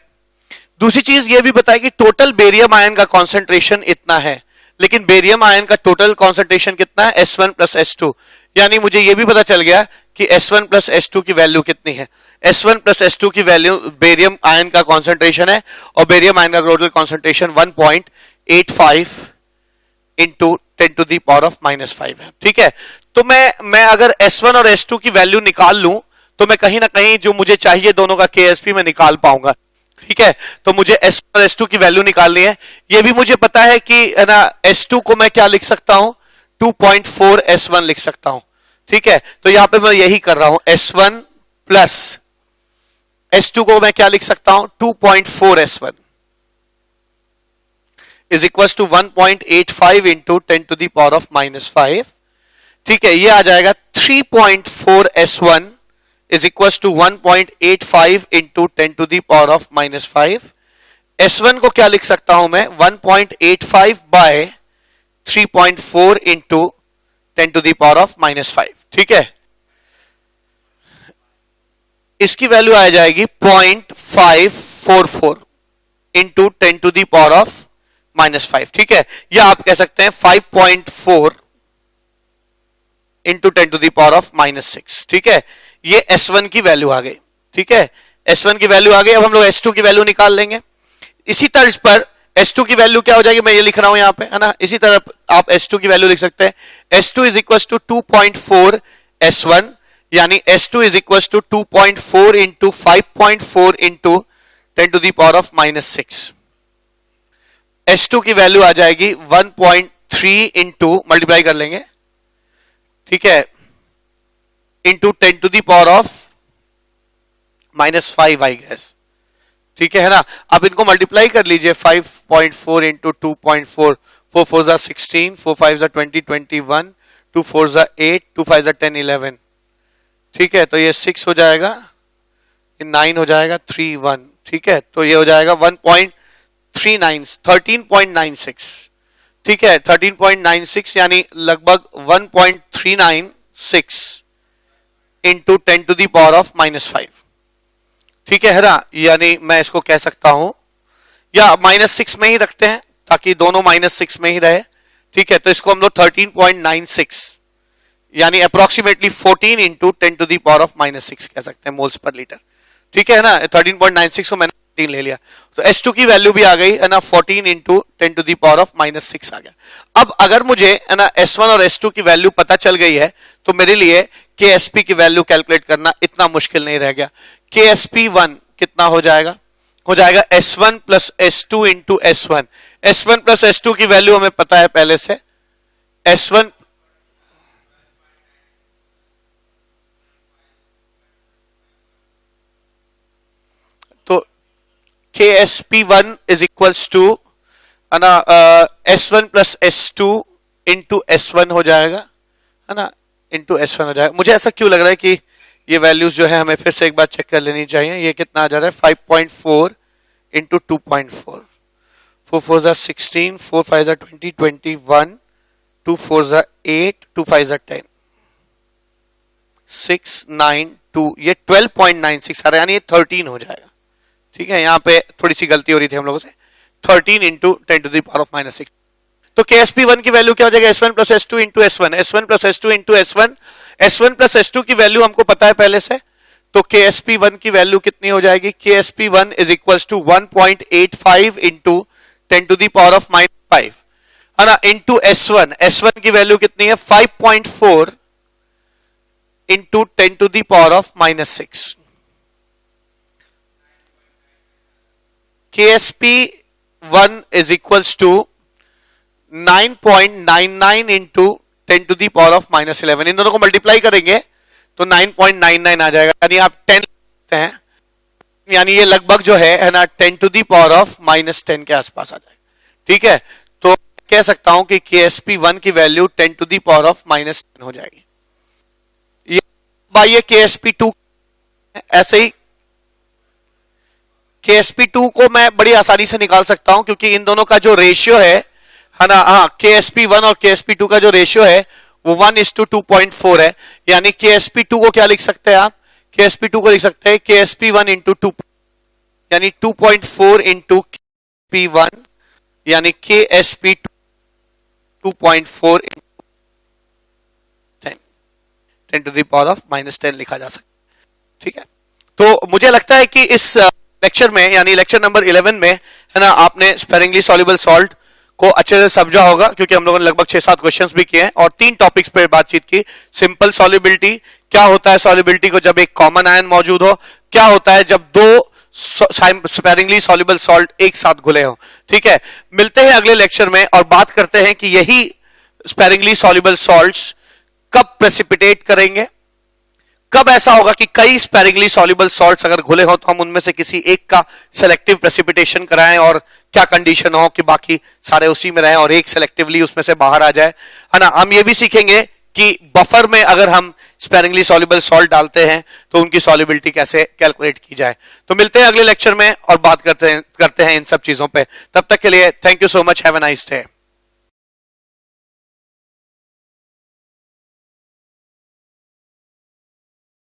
दूसरी चीज ये भी बताया कि टोटल बेरियम आयन का कॉन्सेंट्रेशन इतना है, लेकिन बेरियम आयन का टोटल कॉन्सेंट्रेशन कितना है, S1 प्लस S2। यानी मुझे यह भी पता चल गया कि S1 प्लस S2 की वैल्यू कितनी है। S1 प्लस S2 की वैल्यू बेरियम आयन का कॉन्सेंट्रेशन है और बेरियम आयन का टोटल कॉन्सेंट्रेशन 1.85 इंटू 10⁻⁻5 है, ठीक है। तो मैं अगर S1 और S2 की वैल्यू निकाल लूं तो मैं कहीं ना कहीं जो मुझे चाहिए दोनों का KSP में निकाल पाऊंगा, ठीक है। तो मुझे S1 और S2 की वैल्यू निकालनी है। यह भी मुझे पता है कि ना S2 को मैं क्या लिख सकता हूं, 2.4 S1 लिख सकता हूं, ठीक है। तो यहां पे मैं यही कर रहा हूं, S1 प्लस S2 को मैं क्या लिख सकता हूं, 2.4 S1 is equal to 1.85 into 10⁻⁻5, ठीक है। ये आ जाएगा 3.4 S1 is equal to 1.85 into 10⁻⁻5। S1 को क्या लिख सकता हूं मैं, 1.85 बाय 3.4 इंटू 10⁻⁻5, ठीक है। इसकी वैल्यू आ जाएगी 0.544 इंटू 10⁻⁻5, ठीक है। या आप कह सकते हैं 5.4 इंटू 10⁻⁻6, ठीक है। ये S1 की वैल्यू आ गई, ठीक है। S1 की वैल्यू आ गई। अब हम लोग S2 की वैल्यू निकाल लेंगे। इसी तर्ज पर S2 की वैल्यू क्या हो जाएगी, मैं ये लिख रहा हूं यहां पे, है ना। इसी तरह आप S2 की वैल्यू लिख सकते हैं, S2 is equal to 2.4 S1, यानी S2 is equal to 2.4 into 5.4 into 10⁻⁻6। S2 की वैल्यू आ जाएगी 1.3 इंटू, मल्टीप्लाई कर लेंगे, ठीक है, इंटू 10⁻⁻5 आई गेस, ठीक है ना। अब इनको मल्टीप्लाई कर लीजिए, 5.4 इंटू 2.4, 4 4 जा 16, 4 5 जा 20, 21, 2 4 जा 8, 2 5 जा 10, 11, ठीक है। तो ये 6 हो जाएगा, ये 9 हो जाएगा, 3 1, ठीक है। तो ये हो जाएगा 13.96, ठीक है, 13.96 यानी लगभग 1.396 इंटू 10⁻⁻5, ठीक है ना। यानी मैं इसको कह सकता हूं, या -6 में ही रखते हैं ताकि दोनों -6 में ही रहे, ठीक है। तो इसको हम लोग 13.96 यानी अप्रोक्सीमेटली 14 इंटू 10⁻⁻6 कह सकते हैं मोल्स पर लीटर, ठीक है ना। 13.96 को मैंने 14 ले लिया, तो S2 की वैल्यू भी आ गई है ना, 14 इंटू 10⁻⁻6 आ गया। अब अगर मुझे है ना S1 और S2 की वैल्यू पता चल गई है तो मेरे लिए KSP की वैल्यू कैलकुलेट करना इतना मुश्किल नहीं रह गया। KSP1 कितना हो जाएगा, S1 plus S2 into S1। S1 plus S2 की वैल्यू हमें पता है पहले से, S1 तो KSP1 इज इक्वल्स टू है ना S1 plus S2 into S1 हो जाएगा, है ना, इंटू S1 हो जाएगा। मुझे ऐसा क्यों लग रहा है कि ये वैल्यूज जो है हमें फिर से एक बार चेक कर लेनी चाहिए। ये कितना आ जा रहा है, 5.4 इंटू 2.4, 4 4 जा 16, 4 5 जा 20, 21, 2 4 जा 8, 2 5 जा 10, 6 9 2, ये 12.96 आ रहा है, यानी ये 13 हो जाएगा, ठीक है। यहां पे थोड़ी सी गलती हो रही थी हम लोगों से, 13 इंटू 10⁻⁻6। तो KSP1 की वैल्यू क्या हो जाएगा, S1 plus S2 into S1, S1 plus S2 into S1। S1 plus S2 की वैल्यू हमको पता है पहले से, तो KSP1 की वैल्यू कितनी हो जाएगी, KSP1 is equal to 1.85 into 10⁻⁻5, है ना, इंटू S1। S1 की वैल्यू कितनी है, 5.4 into 10⁻⁻6। KSP1 is equals to 9.99 into 10⁻⁻11। इन दोनों को मल्टीप्लाई करेंगे तो 9.99 आ जाएगा, यानी आप 10 सकते हैं, यानी ये लगभग जो है ना 10 टू दी पावर ऑफ -10 के आसपास आ जाए। ठीक है, तो कह सकता हूं कि KSP1 की value 10 to the power of -10 हो जाएगी। ये KSP2 ऐसे ही KSP2 को मैं बड़ी आसानी से निकाल सकता हूं, क्योंकि इन दोनों का जो रेशियो है ना, हाँ, KSP1 और KSP2 का जो रेशियो है वो 1:2.4 है। यानी KSP2 को क्या लिख सकते हैं आप? KSP2 को लिख सकते हैं KSP1 इंटू 2, यानी 2.4 इंटू KSP1, यानी KSP2 2.4 10 to the power of -10 लिखा जा सकता है। ठीक है, तो मुझे लगता है कि इस लेक्चर में, यानी लेक्चर नंबर 11 में, है ना, आपने स्पेरिंगली सॉल्युबल सॉल्ट को अच्छे से समझा होगा, क्योंकि हम लोगों ने लगभग 6-7 क्वेश्चंस भी किए हैं और 3 टॉपिक्स पे बातचीत की। सिंपल सॉल्युबिलिटी, क्या होता है सॉल्युबिलिटी को जब एक कॉमन आयन मौजूद हो, क्या होता है जब दो स्पेरिंगली सॉल्युबल सॉल्ट एक साथ घुले हो। ठीक है, मिलते हैं अगले लेक्चर में और बात करते हैं कि यही स्पेरिंगली सॉल्युबल सॉल्ट्स कब प्रेसिपिटेट करेंगे, कब ऐसा होगा कि कई स्पेरिंगली सॉल्युबल सॉल्ट्स अगर घुले हो तो हम उनमें से किसी एक का सेलेक्टिव प्रेसिपिटेशन कराएं, और क्या कंडीशन हो कि बाकी सारे उसी में रहें और एक सेलेक्टिवली उसमें से बाहर आ जाए, है ना। हम ये भी सीखेंगे कि बफर में अगर हम स्पेरिंगली सॉल्युबल सॉल्ट डालते हैं तो उनकी सॉल्युबिलिटी कैसे कैलकुलेट की जाए। तो मिलते हैं अगले लेक्चर में और बात करते हैं इन सब चीजों पे। तब तक के लिए thank you so much, have a nice day.